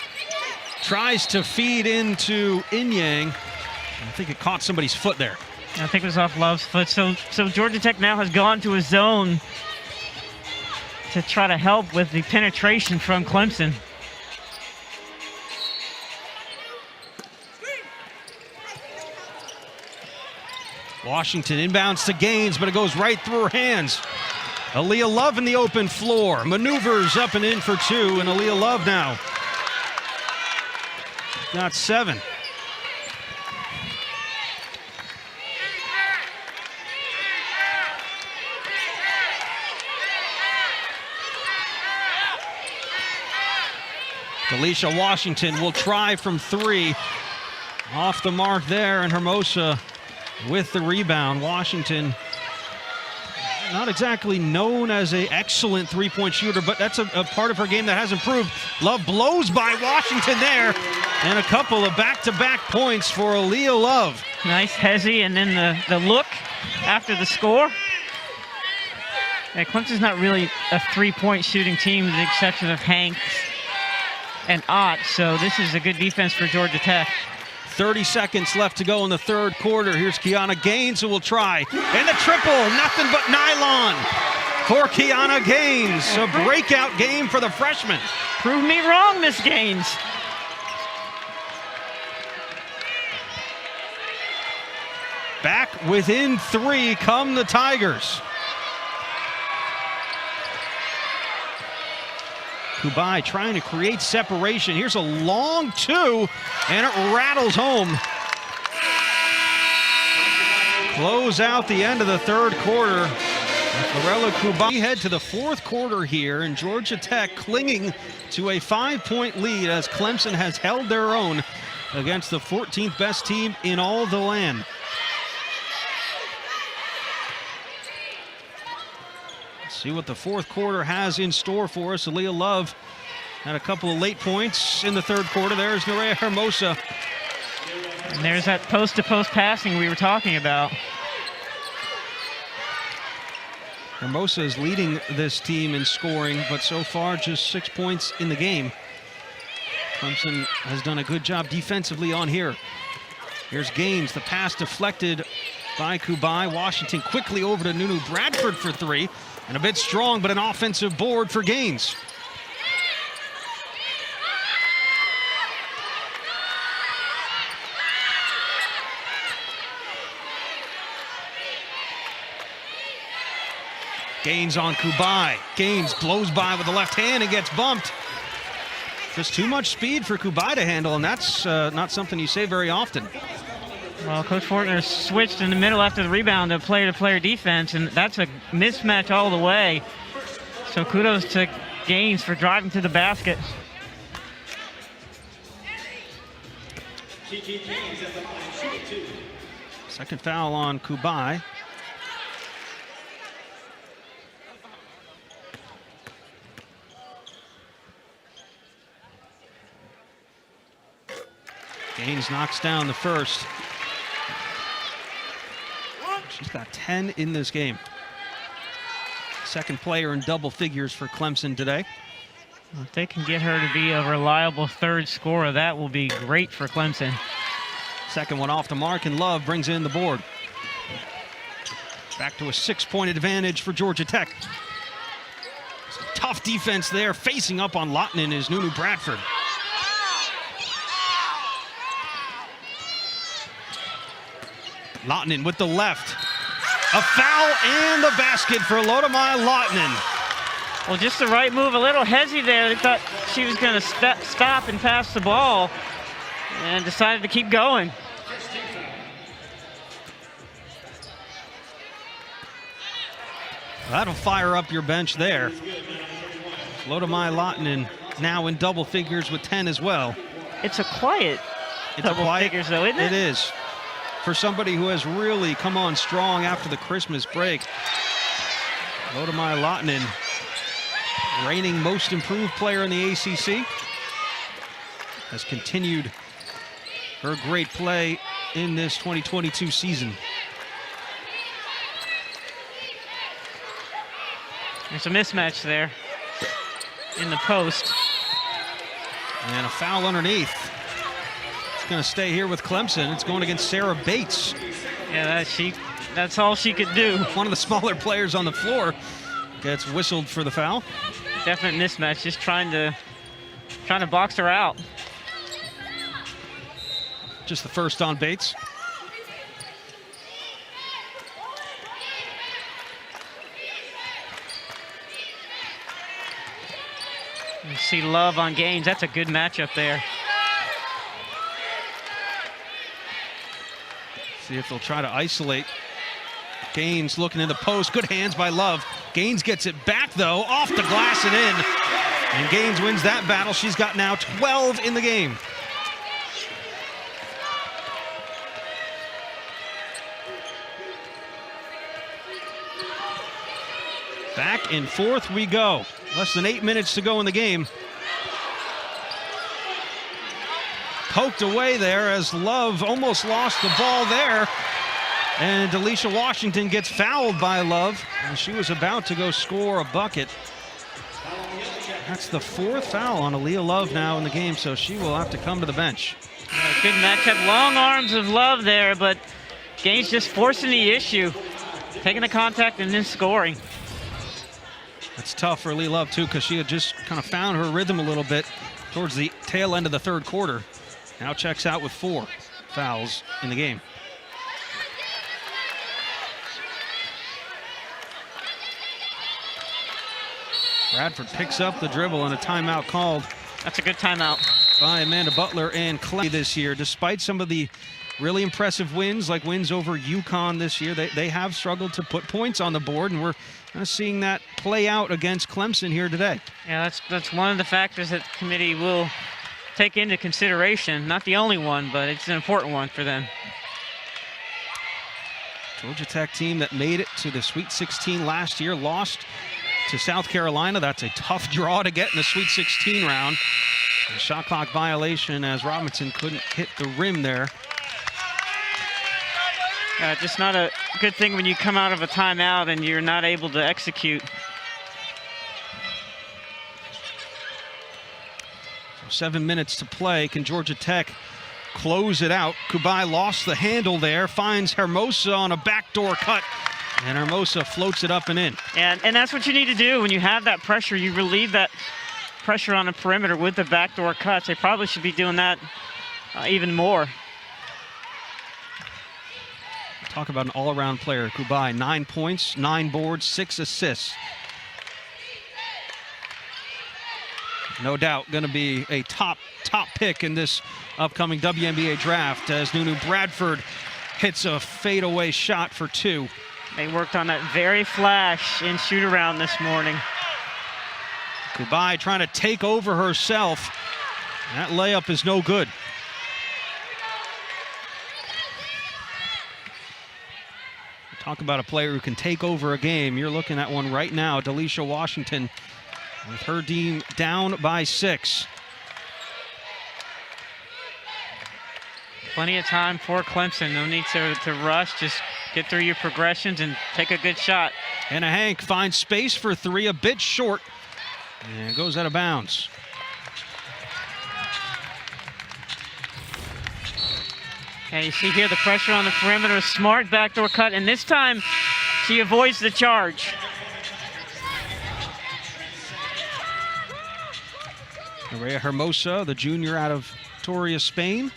Tries to feed into Inyang. I think it caught somebody's foot there. I think it was off Love's foot. So Georgia Tech now has gone to a zone to try to help with the penetration from Clemson. Washington inbounds to Gaines, but it goes right through her hands. Aaliyah Love in the open floor. Maneuvers up and in for 2, and Aaliyah Love now got 7. Delisha Washington will try from 3. Off the mark there, and Hermosa with the rebound. Washington, not exactly known as an excellent three-point shooter, but that's a part of her game that has improved. Love blows by Washington there, and a couple of back-to-back points for Aaliyah Love. Nice hezzy, and then the look after the score. Yeah, Clemson's not really a three-point shooting team with the exception of Hanks and Ott, so this is a good defense for Georgia Tech. 30 seconds left to go in the third quarter. Here's Kiana Gaines who will try. And the triple, nothing but nylon for Kiana Gaines. A breakout game for the freshman. Prove me wrong, Miss Gaines. Back within 3 come the Tigers. Kubai trying to create separation. Here's a long 2, and it rattles home. Close out the end of the third quarter. Lorella Kubai. We head to the fourth quarter here, and Georgia Tech clinging to a 5-point lead as Clemson has held their own against the 14th best team in all the land. See what the fourth quarter has in store for us. Aaliyah Love Had a couple of late points in the third quarter. There's Nerea Hermosa. And there's that post-to-post passing we were talking about. Hermosa is leading this team in scoring, but so far just 6 points in the game. Clemson has done a good job defensively on here. Here's Gaines, the pass deflected by Kubai. Washington quickly over to Nunu Bradford for three, and a bit strong, but an offensive board for Gaines. Gaines on Kubai. Gaines blows by with the left hand and gets bumped. Just too much speed for Kubai to handle, and that's not something you say very often. Well, Coach Fortner switched in the middle after the rebound to player-to-player defense, and that's a mismatch all the way. So kudos to Gaines for driving to the basket. Second foul on Kubai. Gaines knocks down the first. She's got 10 in this game. Second player in double figures for Clemson today. Well, if they can get her to be a reliable third scorer, that will be great for Clemson. Second one off the mark, and Love brings in the board. Back to a 6-point advantage for Georgia Tech. Some tough defense there. Facing up on Lotman is Nunu Bradford. Lotman with the left. A foul and the basket for Lodamai Lotman. Well, just the right move. A little hezzy there. They thought she was going to stop and pass the ball, and decided to keep going. That'll fire up your bench there. Lodamai Lotman now in double figures with 10 as well. It's a quiet double figures, though, isn't it? It is. For somebody who has really come on strong after the Christmas break. Lodamai Lotman, reigning most improved player in the ACC, has continued her great play in this 2022 season. There's a mismatch there in the post. And a foul underneath. It's going to stay here with Clemson. It's going against Sarah Bates. Yeah, that's all she could do. One of the smaller players on the floor gets whistled for the foul. Definite mismatch, just trying to box her out. Just the first on Bates. You see Love on Gaines. That's a good matchup there. See if they'll try to isolate. Gaines looking in the post. Good hands by Love. Gaines gets it back, though, off the glass and in. And Gaines wins that battle. She's got now 12 in the game. Back and forth we go. Less than 8 minutes to go in the game. Poked away there as Love almost lost the ball there. And Delisha Washington gets fouled by Love. And she was about to go score a bucket. That's the fourth foul on Aaliyah Love now in the game, so she will have to come to the bench. Yeah, good matchup. Long arms of Love there, but Gaines just forcing the issue. Taking the contact and then scoring. That's tough for Aaliyah Love, too, because she had just kind of found her rhythm a little bit towards the tail end of the third quarter. Now checks out with 4 fouls in the game. Bradford picks up the dribble and a timeout called. That's a good timeout. By Amanda Butler and Clemson this year. Despite some of the really impressive wins, like wins over UConn this year, they have struggled to put points on the board, and we're kind of seeing that play out against Clemson here today. Yeah, that's one of the factors that the committee will take into consideration. Not the only one, but it's an important one for them. Georgia Tech team that made it to the Sweet 16 last year lost to South Carolina. That's a tough draw to get in the Sweet 16 round. A shot clock violation as Robinson couldn't hit the rim there. Just not a good thing when you come out of a timeout and you're not able to execute. So 7 minutes to play. Can Georgia Tech close it out? Kubai lost the handle there, finds Hermosa on a backdoor cut, and Hermosa floats it up and in. And that's what you need to do when you have that pressure. You relieve that pressure on the perimeter with the backdoor cuts. They probably should be doing that even more. Talk about an all-around player. Kubai, 9 points, 9 boards, 6 assists. No doubt going to be a top pick in this upcoming WNBA draft as Nunu Bradford hits a fadeaway shot for 2. They worked on that very flash in shoot-around this morning. Kubai trying to take over herself. That layup is no good. Talk about a player who can take over a game. You're looking at one right now, Delisha Washington, with her team down by 6. Plenty of time for Clemson. No need to rush. Just get through your progressions and take a good shot. And Hank finds space for 3, a bit short, and goes out of bounds. And you see here the pressure on the perimeter, smart backdoor cut, and this time she avoids the charge. Nerea Hermosa, the junior out of Vitoria, Spain.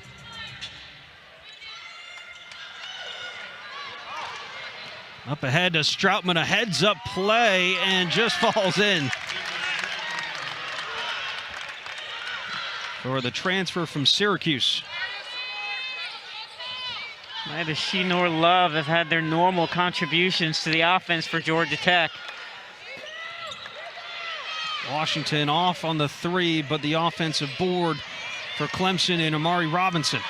Up ahead to Stroutman, a heads-up play, and just falls in. For the transfer from Syracuse. Neither she nor Love have had their normal contributions to the offense for Georgia Tech. Washington off on the 3, but the offensive board for Clemson and Amari Robinson.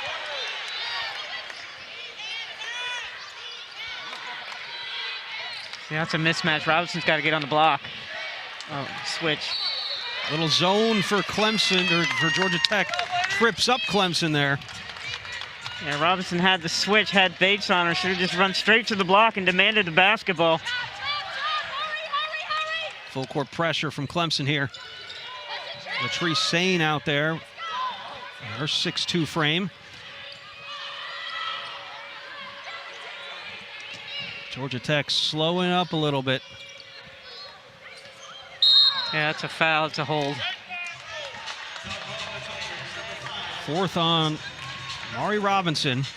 See, that's a mismatch. Robinson's got to get on the block. Oh, switch. Little zone for Clemson, or for Georgia Tech. Trips up Clemson there. Yeah, Robinson had the switch, had Bates on her. Should have just run straight to the block and demanded the basketball. Full court pressure from Clemson here. Latrice Sane out there. Her 6'2" frame. Georgia Tech slowing up a little bit. Yeah, it's a foul. It's a hold. 4th on Mari Robinson. So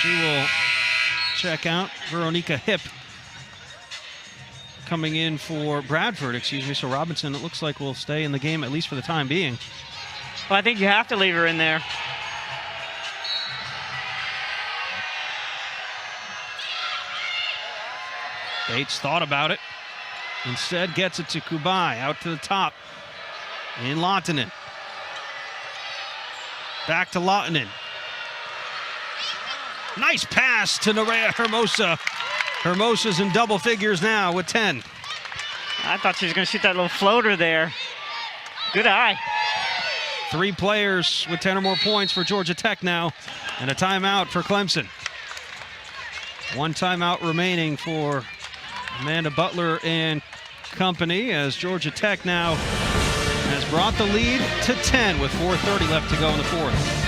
she will check out. Veronica Hip coming in for Bradford, excuse me. So Robinson, it looks like, will stay in the game at least for the time being. Well, I think you have to leave her in there. Bates thought about it. Instead gets it to Kubai, out to the top in Lahtinen. Back to Lahtinen. Nice pass to Nerea Hermosa. Hermosa's in double figures now with 10. I thought she was going to shoot that little floater there. Good eye. 3 players with 10 or more points for Georgia Tech now, and a timeout for Clemson. 1 timeout remaining for Amanda Butler and company, as Georgia Tech now has brought the lead to 10 with 4:30 left to go in the 4th.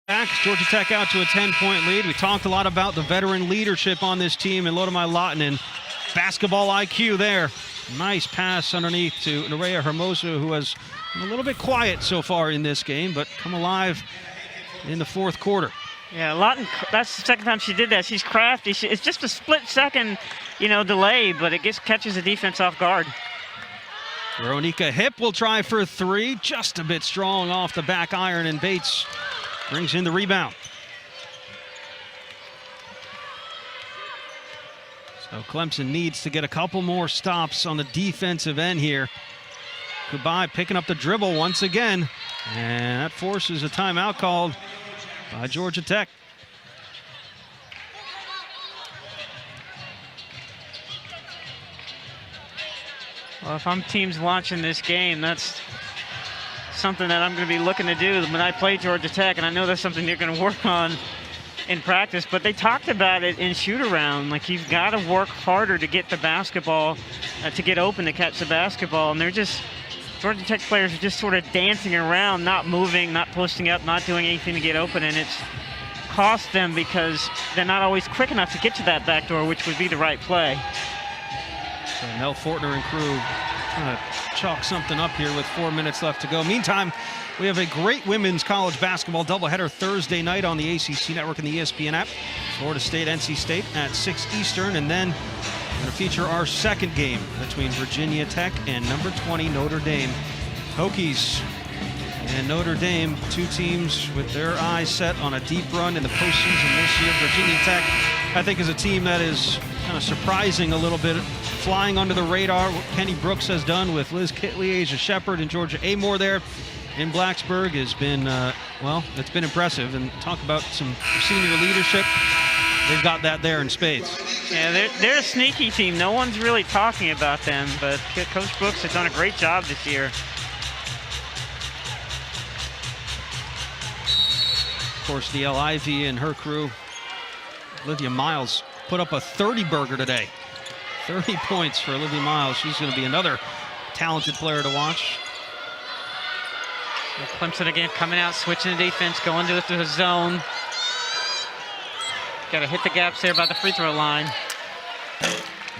Back, Georgia Tech out to a 10-point lead. We talked a lot about the veteran leadership on this team, and Lodemai Lahtinen, basketball IQ there. Nice pass underneath to Nerea Hermosa, who has been a little bit quiet so far in this game, but come alive in the 4th quarter. Yeah, Lawton, that's the second time she did that. She's crafty. It's just a split-second, delay, but it catches the defense off guard. Veronica Hip will try for 3, just a bit strong off the back iron, and Bates brings in the rebound. So Clemson needs to get a couple more stops on the defensive end here. Kubai picking up the dribble once again, and that forces a timeout called by Georgia Tech. Well, if I'm teams watching this game, that's something that I'm going to be looking to do when I play Georgia Tech, and I know that's something they're going to work on in practice. But they talked about it in shoot-around, like you've got to work harder to get the basketball, to get open to catch the basketball, and they're just Georgia Tech players are just sort of dancing around, not moving, not posting up, not doing anything to get open, and it's cost them because they're not always quick enough to get to that back door, which would be the right play. So Nell Fortner and crew trying to chalk something up here with 4 minutes left to go. Meantime, we have a great women's college basketball doubleheader Thursday night on the ACC Network and the ESPN app. Florida State, NC State at 6 Eastern, and then we're going to feature our second game between Virginia Tech and number 20 Notre Dame. Hokies and Notre Dame, two teams with their eyes set on a deep run in the postseason this year. Virginia Tech, I think, is a team that is kind of surprising a little bit, flying under the radar. What Kenny Brooks has done with Liz Kitley, Asia Shepard, and Georgia Amore there in Blacksburg has been, well, it's been impressive. And talk about some senior leadership. They've got that there in spades. Yeah, they're a sneaky team. No one's really talking about them, but Coach Brooks has done a great job this year. Of course, the Ivy and her crew. Olivia Miles put up a 30-burger today. 30 points for Olivia Miles. She's going to be another talented player to watch. Clemson again coming out, switching the defense, going to the zone. Got to hit the gaps there by the free throw line.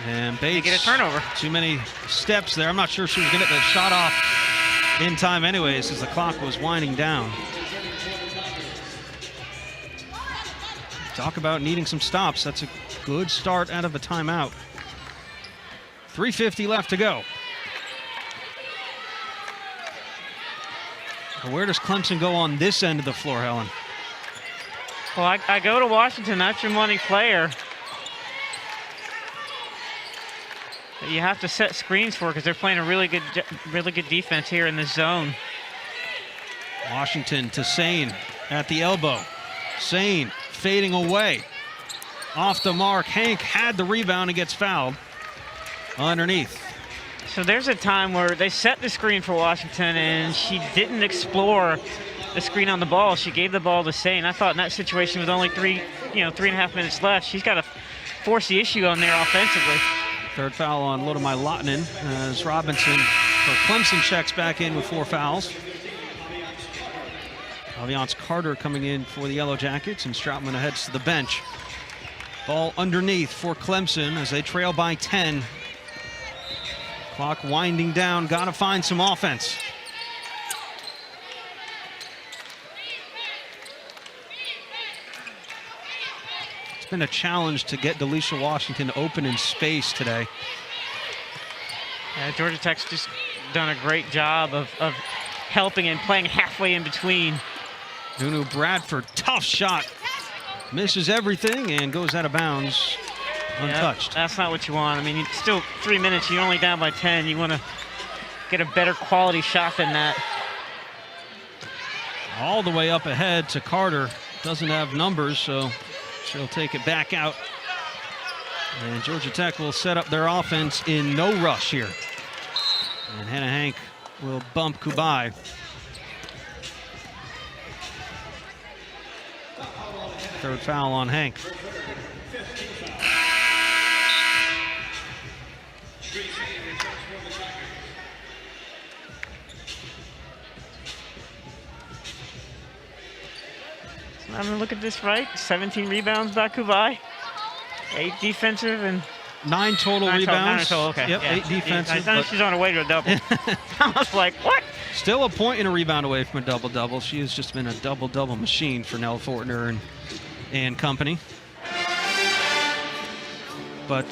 And Bates, get a turnover. Too many steps there. I'm not sure she was going to get the shot off in time anyways, as the clock was winding down. Talk about needing some stops. That's a good start out of a timeout. 3:50 left to go. Where does Clemson go on this end of the floor, Helen? Well, I go to Washington. That's your money player. But you have to set screens for because they're playing a really good defense here in this zone. Washington to Sane at the elbow. Sane fading away. Off the mark. Hank had the rebound and gets fouled underneath. So there's a time where they set the screen for Washington and she didn't explore the screen on the ball. She gave the ball to Sane. I thought in that situation with only 3.5 minutes left, she's got to force the issue on there offensively. Third foul on Lodemai Lottinen as Robinson for Clemson checks back in with 4 fouls. Alliance Carter coming in for the Yellow Jackets, and Stroutman heads to the bench. Ball underneath for Clemson as they trail by 10. Clock winding down, got to find some offense. It's been a challenge to get Delisha Washington open in space today. Yeah, Georgia Tech's just done a great job of helping and playing halfway in between. Nunu Bradford, tough shot. Misses everything and goes out of bounds untouched. Yeah, that's not what you want. I mean, still 3 minutes, you're only down by 10. You want to get a better quality shot than that. All the way up ahead to Carter. Doesn't have numbers, so she'll take it back out. And Georgia Tech will set up their offense in no rush here. And Hannah Hank will bump Kubai. Third foul on Hank. I'm gonna look at this right. 17 rebounds by Kubai. 8 defensive and 9 total rebounds. 9 total, okay. Yep, yeah. 8 defensive. I know she's on her way to a double. I was like, what? Still a point and a rebound away from a double-double. She has just been a double-double machine for Nell Fortner and company. But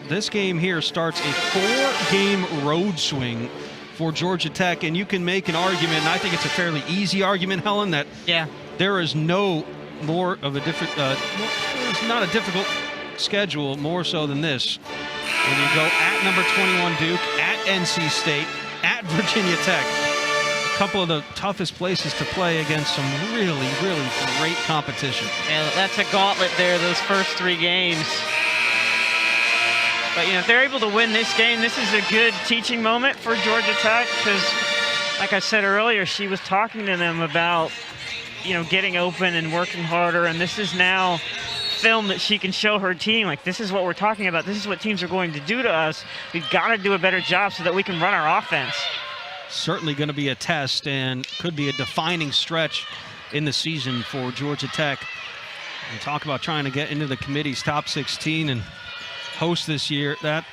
this game here starts a 4-game road swing for Georgia Tech, and you can make an argument, and I think it's a fairly easy argument, Helen, that there is no more of a different, it's not a difficult schedule more so than this. When you go at number 21 Duke, at NC State, at Virginia Tech, a couple of the toughest places to play against some really, really great competition. Yeah, that's a gauntlet there, those first 3 games. But, if they're able to win this game, this is a good teaching moment for Georgia Tech because, like I said earlier, she was talking to them about, getting open and working harder, and this is now film that she can show her team. Like, this is what we're talking about. This is what teams are going to do to us. We've got to do a better job so that we can run our offense. Certainly going to be a test and could be a defining stretch in the season for Georgia Tech. And talk about trying to get into the committee's top 16 and host this year. That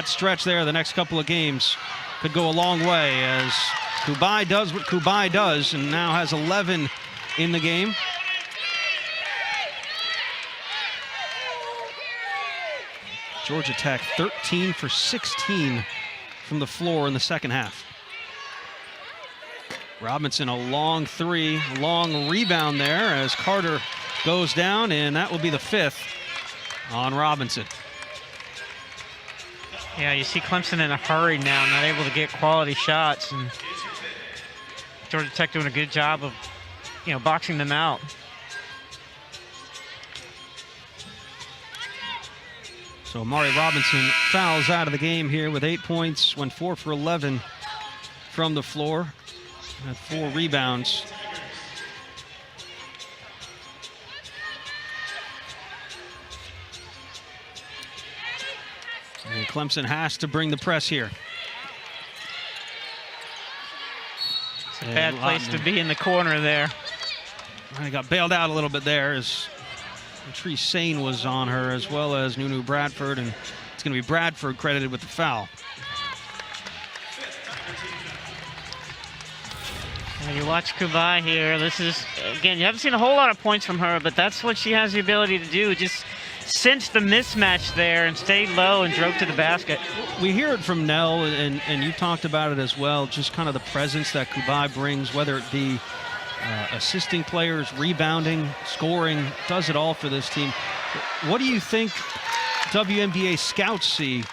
stretch there, the next couple of games, could go a long way as Kubai does what Kubai does and now has 11 in the game. Georgia Tech 13 for 16 from the floor in the second half. Robinson, a long three, long rebound there as Carter goes down, and that will be the 5th on Robinson. Yeah, you see Clemson in a hurry now, not able to get quality shots, and Georgia Tech doing a good job of, boxing them out. So Amari Robinson fouls out of the game here with 8 points, went 4 for 11 from the floor, had 4 rebounds. And Clemson has to bring the press here. It's a bad place to be in the corner there. I got bailed out a little bit there as Patrice Sane was on her, as well as Nunu Bradford, and it's going to be Bradford credited with the foul. You watch Kubai here. This is, again, you haven't seen a whole lot of points from her, but that's what she has the ability to do. Just cinch the mismatch there and stay low and drove to the basket. We hear it from Nell, and you talked about it as well, just kind of the presence that Kubai brings, whether it be assisting players, rebounding, scoring, does it all for this team. What do you think WNBA scouts see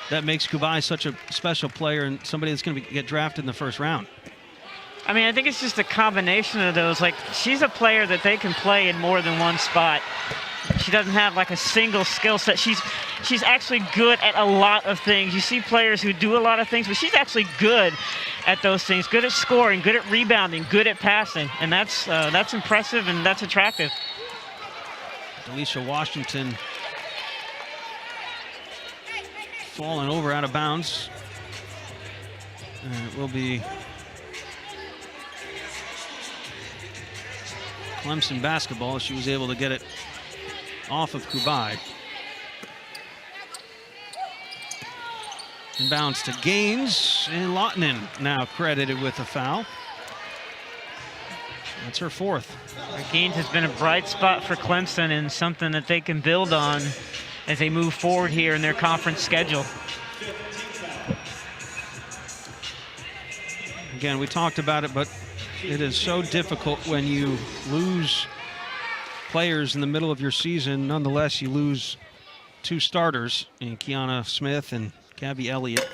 that makes Kubai such a special player and somebody that's going to get drafted in the first round? I mean, I think it's just a combination of those. Like, she's a player that they can play in more than one spot. She doesn't have like a single skill set. She's actually good at a lot of things. You see players who do a lot of things, but she's actually good at those things. Good at scoring, good at rebounding, good at passing, and that's impressive and that's attractive. Delisha Washington falling over out of bounds, and it will be Clemson basketball. She was able to get it off of Kubai. Inbounds to Gaines, and Lautinen now credited with a foul. That's her 4th. Gaines has been a bright spot for Clemson and something that they can build on as they move forward here in their conference schedule. Again, we talked about it, but it is so difficult when you lose players in the middle of your season. Nonetheless, you lose 2 starters in Kiana Smith and Gabby Elliott.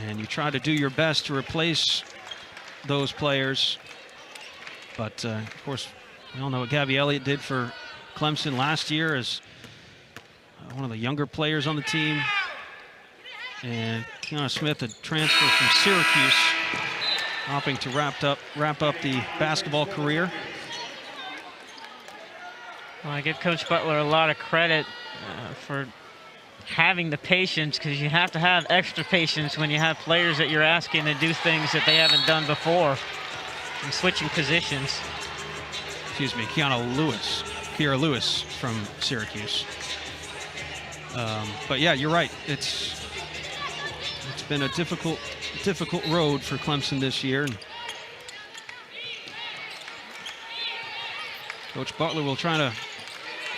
And you try to do your best to replace those players. But, of course, we all know what Gabby Elliott did for Clemson last year as one of the younger players on the team. And Kiana Smith, a transfer from Syracuse, opting to wrap up the basketball career. Well, I give Coach Butler a lot of credit for having the patience, because you have to have extra patience when you have players that you're asking to do things that they haven't done before and switching positions. Excuse me, Kiara Lewis from Syracuse. But yeah, you're right. It's been a difficult road for Clemson this year. And Coach Butler will try to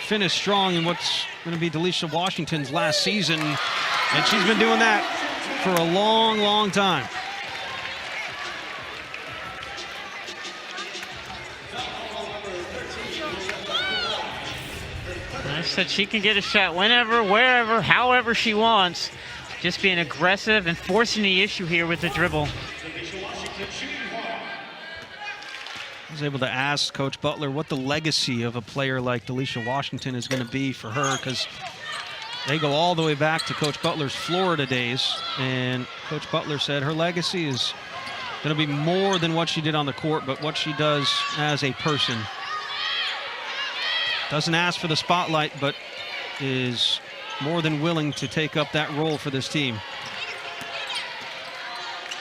finish strong in what's going to be Delisha Washington's last season, and she's been doing that for a long, long time. I said she can get a shot whenever, wherever, however she wants. Just being aggressive and forcing the issue here with the dribble. I was able to ask Coach Butler what the legacy of a player like Delisha Washington is going to be for her, because They go all the way back to Coach Butler's Florida days, and Coach Butler said her legacy is going to be more than what she did on the court, but what she does as a person. Doesn't ask for the spotlight, but is more than willing to take up that role for this team.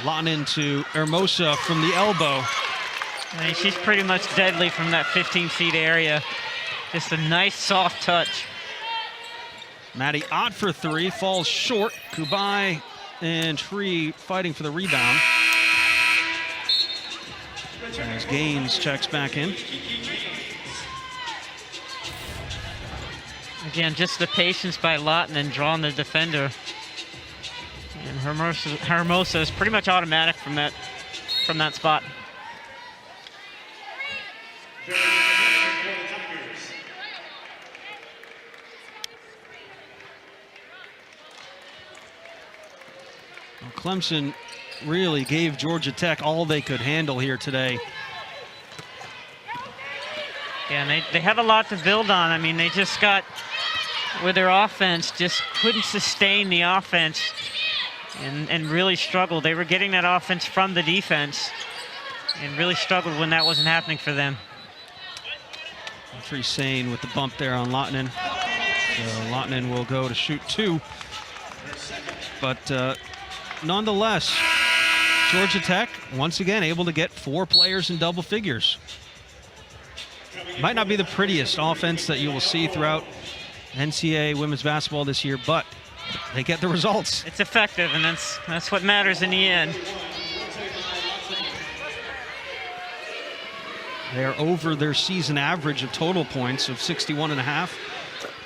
Lawton to Hermosa from the elbow. I mean, she's pretty much deadly from that 15-feet area. Just a nice, soft touch. Maddie Ott for three, falls short. Kubai and Tree fighting for the rebound. As Gaines checks back in. Again, just the patience by Lawton and drawing the defender. And Hermosa is pretty much automatic from that spot. Well, Clemson really gave Georgia Tech all they could handle here today. Yeah, and they have a lot to build on. I mean, they just got, with their offense, just couldn't sustain the offense and really struggled. They were getting that offense from the defense and really struggled when that wasn't happening for them. Tree Sane with the bump there on Lawton. So Lawton will go to shoot two. But nonetheless, Georgia Tech, once again, able to get 4 players in double figures. Might not be the prettiest offense that you will see throughout NCAA women's basketball this year, but they get the results. It's effective, and that's what matters in the end. They are over their season average of total points of 61.5.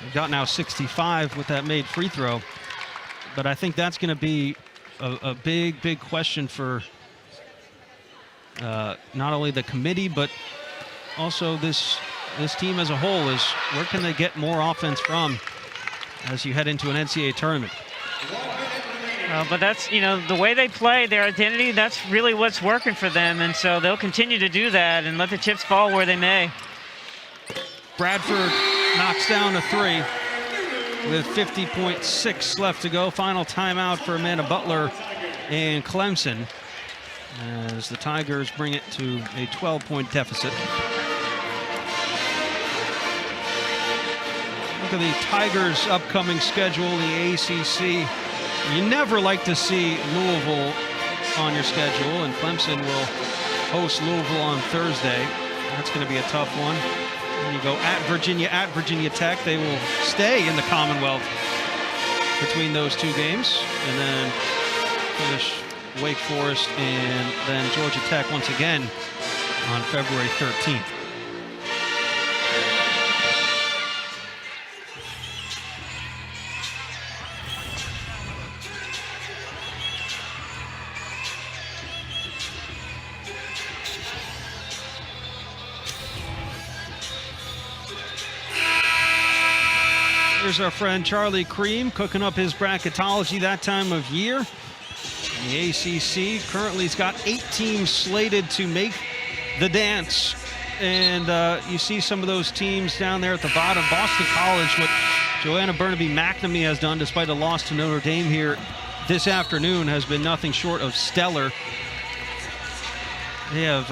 They've got now 65 with that made free throw. But I think that's going to be a big, big question for not only the committee, but also this team as a whole, is where can they get more offense from as you head into an NCAA tournament? But that's, the way they play, their identity, that's really what's working for them. And so they'll continue to do that and let the chips fall where they may. Bradford knocks down a three with 50.6 left to go. Final timeout for Amanda Butler and Clemson as the Tigers bring it to a 12-point deficit. Look at the Tigers' upcoming schedule, the ACC. You never like to see Louisville on your schedule, and Clemson will host Louisville on Thursday. That's going to be a tough one. And you go at Virginia Tech. They will stay in the Commonwealth between those two games, and then finish Wake Forest and then Georgia Tech once again on February 13th. Here's our friend Charlie Cream cooking up his bracketology that time of year. The ACC currently has got 8 teams slated to make the dance. And you see some of those teams down there at the bottom. Boston College, what Joanna Burnaby-McNamee has done despite a loss to Notre Dame here this afternoon, has been nothing short of stellar. They have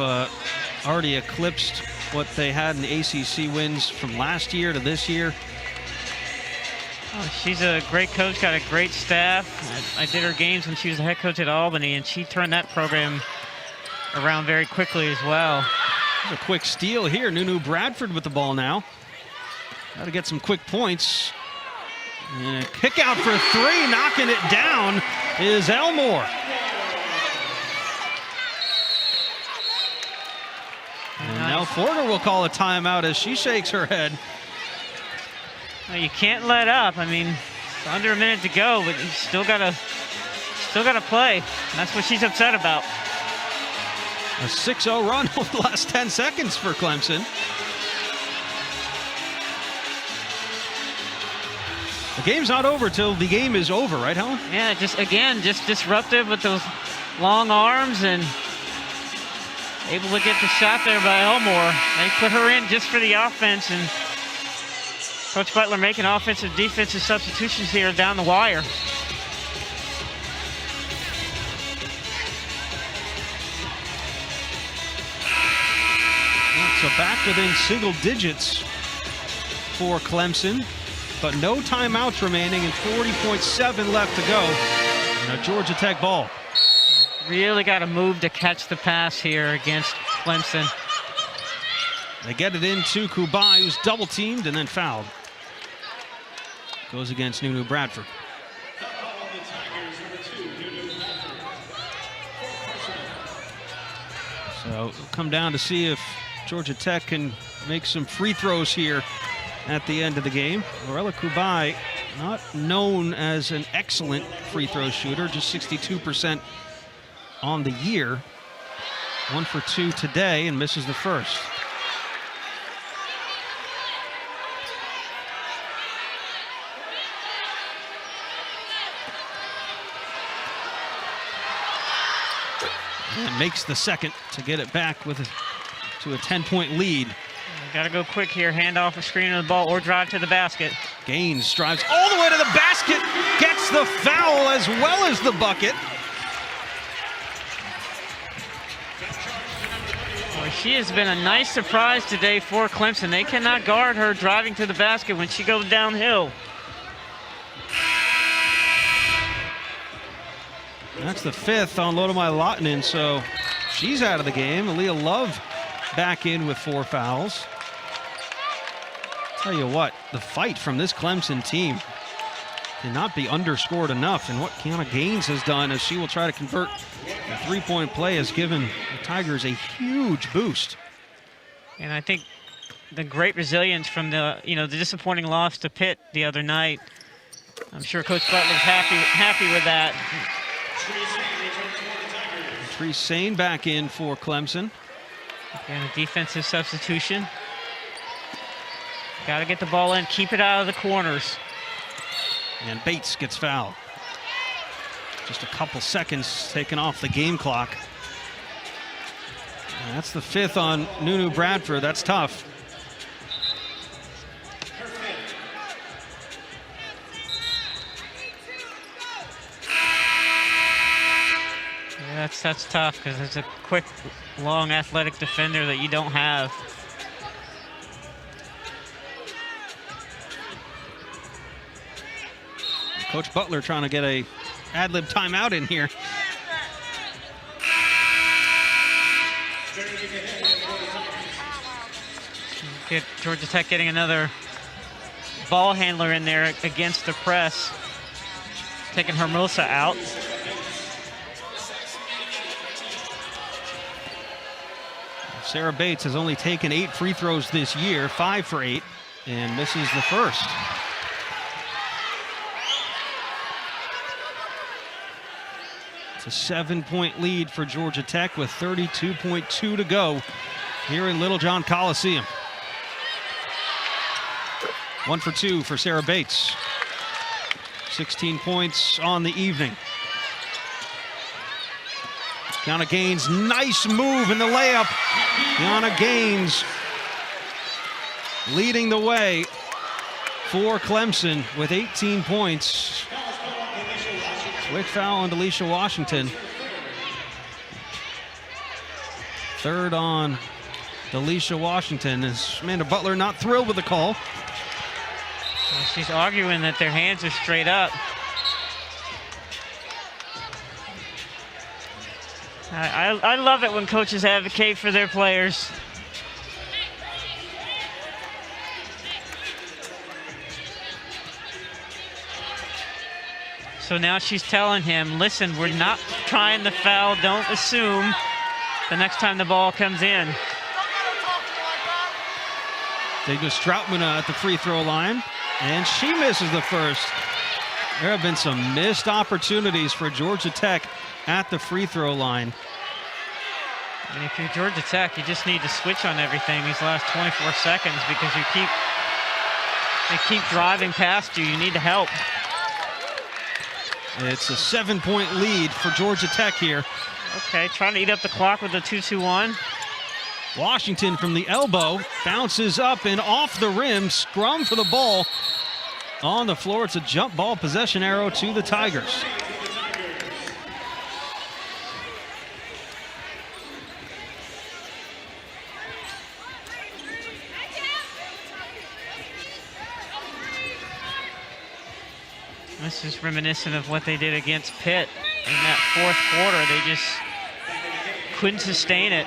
already eclipsed what they had in the ACC wins from last year to this year. Oh, she's a great coach, got a great staff. I did her games when she was the head coach at Albany, and she turned that program around very quickly as well. A quick steal here. Nunu Bradford with the ball now. Got to get some quick points. And a kick out for 3, knocking it down is Elmore. And now Porter will call a timeout as she shakes her head. Well, you can't let up. I mean, it's under a minute to go, but you still gotta play. And that's what she's upset about. A 6-0 run over the last 10 seconds for Clemson. The game's not over till the game is over, right, Helen? Yeah, just disruptive with those long arms and able to get the shot there by Elmore. They put her in just for the offense, and Coach Butler making offensive, defensive substitutions here down the wire. So back within single digits for Clemson, but no timeouts remaining and 40.7 left to go. And a Georgia Tech ball. Really got to move to catch the pass here against Clemson. They get it into Kubai, who's double teamed and then fouled. Goes against Nunu Bradford. So it'll come down to see if Georgia Tech can make some free throws here at the end of the game. Lorella Kubai, not known as an excellent free throw shooter, just 62% on the year. 1 for 2 today and misses the first. And makes the second to get it back to a 10-point lead. Got to go quick here, hand off a screen of the ball or drive to the basket. Gaines drives all the way to the basket, gets the foul as well as the bucket. Well, she has been a nice surprise today for Clemson. They cannot guard her driving to the basket when she goes downhill. That's the 5th on Lodomai Lottinen, so she's out of the game. Aaliyah Love back in with 4 fouls. Tell you what, the fight from this Clemson team cannot be underscored enough, and what Kiana Gaines has done as she will try to convert a 3-point play has given the Tigers a huge boost. And I think the great resilience from the disappointing loss to Pitt the other night. I'm sure Coach Butler's happy with that. Tree Sane back in for Clemson. Again, a defensive substitution. Got to get the ball in, keep it out of the corners. And Bates gets fouled. Just a couple seconds taken off the game clock. And that's the 5th on Nunu Bradford. That's tough. Yeah, that's tough because it's a quick, long, athletic defender that you don't have. Coach Butler trying to get a ad-lib timeout in here. Get Georgia Tech getting another ball handler in there against the press. Taking Hermosa out. Sarah Bates has only taken 8 free throws this year, 5 for 8, and misses the first. It's a 7-point lead for Georgia Tech with 32.2 to go here in Littlejohn Coliseum. 1 for 2 for Sarah Bates. 16 points on the evening. Kiana Gaines, nice move in the layup. Kiana Gaines leading the way for Clemson with 18 points. Quick foul on Delisha Washington. 3rd on Delisha Washington. Is Amanda Butler not thrilled with the call? Well, she's arguing that their hands are straight up. I love it when coaches advocate for their players. So now she's telling him, listen, we're not trying to foul. Don't assume the next time the ball comes in. They go Stroutman at the free throw line, and she misses the first. There have been some missed opportunities for Georgia Tech at the free throw line. And if you're Georgia Tech, you just need to switch on everything these last 24 seconds because they keep driving past you. You need to help. It's a 7-point lead for Georgia Tech here. Okay, trying to eat up the clock with the 2-2-1. Washington from the elbow bounces up and off the rim. Scrum for the ball on the floor. It's a jump ball possession arrow to the Tigers. This is reminiscent of what they did against Pitt in that fourth quarter. They just couldn't sustain it.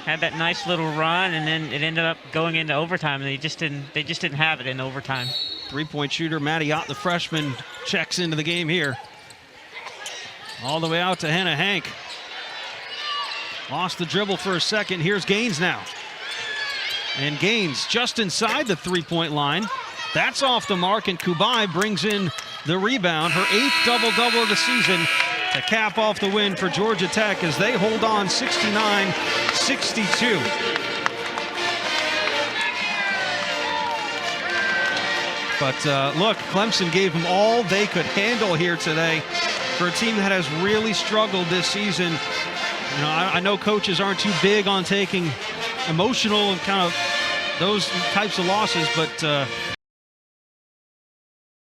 Had that nice little run, and then it ended up going into overtime, and they just didn't have it in overtime. Three-point shooter Matty Ott, the freshman, checks into the game here. All the way out to Hannah Hank. Lost the dribble for a second. Here's Gaines now. And Gaines just inside the three-point line. That's off the mark, and Kubai brings in the rebound, her 8th double-double of the season, to cap off the win for Georgia Tech as they hold on 69-62. But look, Clemson gave them all they could handle here today for a team that has really struggled this season. You know, I know coaches aren't too big on taking emotional kind of those types of losses, but